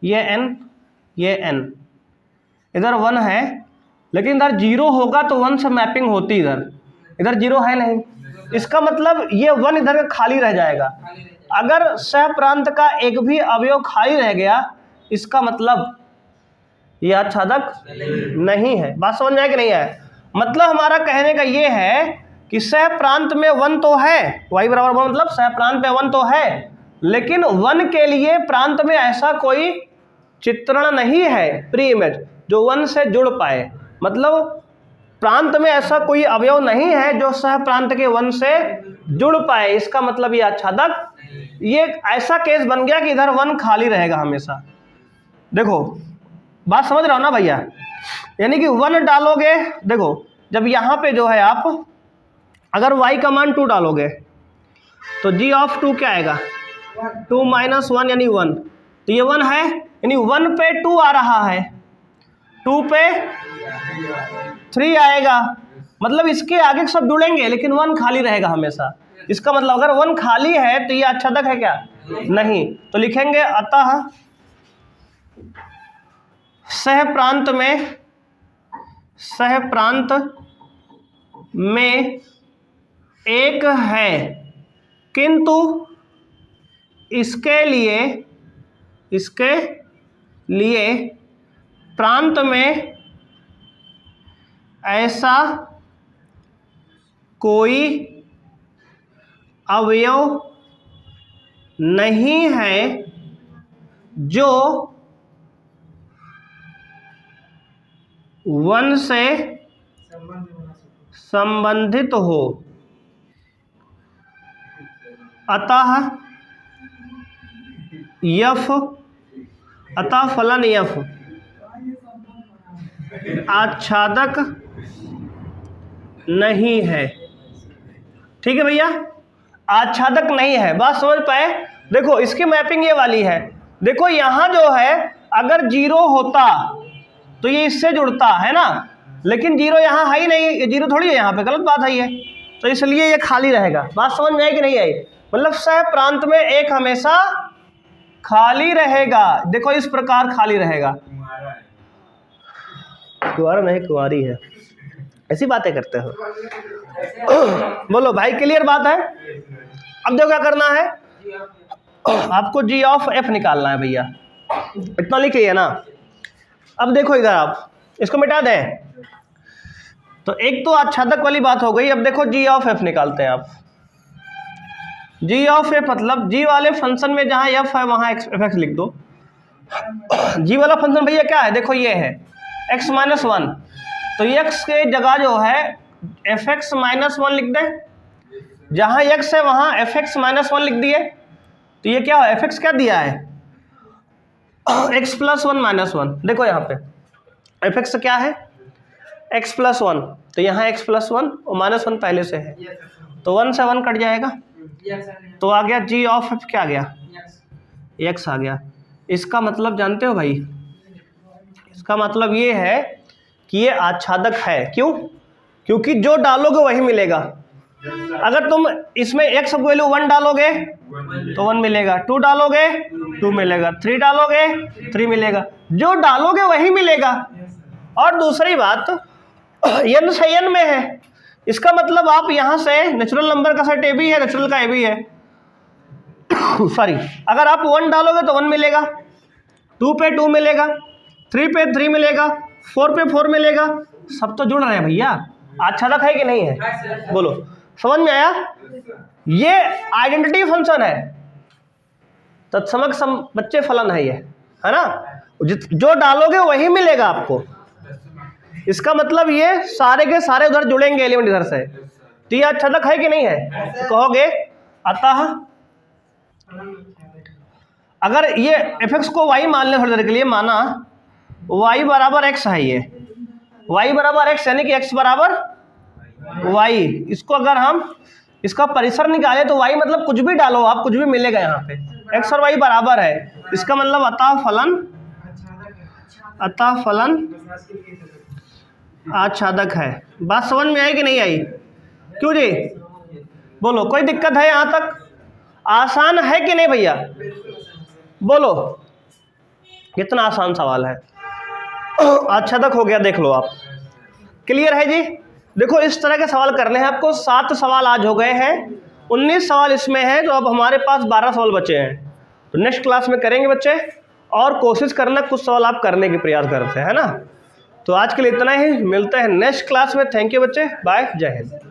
ये n, ये n, इधर 1 है लेकिन इधर 0 होगा तो 1 से मैपिंग होती, इधर 0 है नहीं। इसका मतलब ये 1 इधर का खाली रह जाएगा। अगर सह प्रांत का एक भी अवयव खाली रह गया, इसका मतलब यह आच्छादक नहीं है। बात समझ में आया कि नहीं है? मतलब हमारा कहने का ये है कि सह प्रांत में 1 तो है, y बराबर 1, मतलब सह प्रांत में 1 तो है, लेकिन 1 के लिए प्रांत में ऐसा कोई चित्रण नहीं है, प्री इमेज, जो 1 से जुड़ पाए। मतलब प्रांत में ऐसा कोई अवयव नहीं है जो सह प्रांत के 1 से जुड़ पाए। इसका मतलब ये आच्छादक, ये ऐसा केस बन गया कि इधर 1 खाली रहेगा हमेशा। देखो बात समझ रहे हो ना भैया, यानी कि 1 डालोगे, देखो जब यहाँ पे जो है आप अगर y का मान 2 डालोगे तो g ऑफ 2 क्या आएगा, 2 - 1 यानी 1। तो ये 1 है, यानी 1 पे 2 आ रहा है, 2 पे 3 आएगा। मतलब इसके आगे सब जुड़ेंगे लेकिन 1 खाली रहेगा हमेशा। इसका मतलब अगर 1 खाली है तो ये आच्छादक है क्या, नहीं। तो लिखेंगे अतः सह प्रांत में एक है किंतु इसके लिए प्रांत में ऐसा कोई अवयव नहीं है जो 1 से संबंधित हो, अतः फलन f आच्छादक नहीं है। ठीक है भैया, आच्छादक नहीं है। बात समझ पाए? देखो इसकी मैपिंग ये वाली है। देखो यहाँ जो है अगर 0 होता तो ये इससे जुड़ता है ना, लेकिन 0 यहाँ है ही नहीं, ये 0 थोड़ी है यहाँ पे, गलत बात है ये, तो इसलिए ये खाली रहेगा। बात समझ में आई कि नहीं आई? मतलब सह प्रांत में एक हमेशा खाली रहेगा, देखो इस प्रकार खाली रहेगा। कुंवारा नहीं कुंवारी है, ऐसी बातें करते हो। बोलो भाई, क्लियर बात है। अब देखो क्या करना है, आपको जी ऑफ एफ निकालना है भैया, इतना लिख लिया ना। अब देखो इधर, आप इसको मिटा दें तो एक तो आच्छादक वाली बात हो गई। अब देखो जी ऑफ एफ निकालते हैं आप। जी ऑफ एफ मतलब जी वाले फंक्शन में जहां एफ है वहां एफ एक्स लिख दो। जी वाला फंक्शन भैया क्या है, देखो ये है x माइनस वन, तो x के जगह जो है एफ एक्स माइनस वन लिख दें। जहां x है वहां एफ एक्स माइनस वन लिख दिए, तो ये क्या है, एफ एक्स क्या दिया है, x plus one minus one. देखो यहाँ पे एफ एक्स क्या है, x प्लस वन, तो यहाँ x प्लस वन और माइनस वन पहले से है, तो 1 से 1 कट जाएगा, तो आ गया जी ऑफ एफ क्या आ गया, x आ गया। इसका मतलब जानते हो भाई, इसका मतलब ये है कि ये आच्छादक है। क्यों? क्योंकि जो डालोगे वही मिलेगा। अगर तुम इसमें x वैल्यू 1 डालोगे तो 1 मिलेगा, 2 डालोगे 2 मिलेगा, 3 डालोगे 3 मिलेगा, जो डालोगे वही मिलेगा। और दूसरी बात, n से n में है, इसका मतलब आप यहाँ से नेचुरल नंबर का सेट ए बी है, नेचुरल का ए बी है सॉरी, अगर आप 1 डालोगे तो 1 मिलेगा, 2 पे 2 मिलेगा, 3 पे 3 मिलेगा, 4 पे 4 मिलेगा। सब तो जुड़ रहे हैं भैया, आच्छादक है कि नहीं है, बोलो समझ में आया। ये आइडेंटिटी फंक्शन है, तत्समक बच्चे फलन है ये, है ना, जो डालोगे वही मिलेगा आपको। इसका मतलब ये सारे के सारे उधर जुड़ेंगे एलिमेंट इधर से, तो ये आच्छादक है कि नहीं है, तो कहोगे अतः अगर ये एफ एक्स को वाई मान लें थोड़ी देर के लिए, माना वाई बराबर एक्स है, ये वाई बराबर एक्स यानी कि एक्स बराबर वाई। इसको अगर हम इसका परिसर निकालें तो वाई मतलब कुछ भी डालो आप, कुछ भी मिलेगा यहाँ पे, एक्स और वाई बराबर है। इसका मतलब अतः फलन आच्छादक है। बात समझ में आई कि नहीं आई? क्यों जी, बोलो कोई दिक्कत है यहाँ तक? आसान है कि नहीं भैया, बोलो, कितना आसान सवाल है। आच्छादक हो गया, देख लो आप, क्लियर है जी। देखो इस तरह के सवाल करने हैं आपको। 7 सवाल आज हो गए हैं, 19 सवाल इसमें हैं, तो अब हमारे पास 12 सवाल बचे हैं, तो नेक्स्ट क्लास में करेंगे बच्चे। और कोशिश करना कुछ सवाल आप करने की प्रयास करते हैं, है ना। तो आज के लिए इतना ही, मिलते हैं नेक्स्ट क्लास में। थैंक यू बच्चे, बाय, जय हिंद।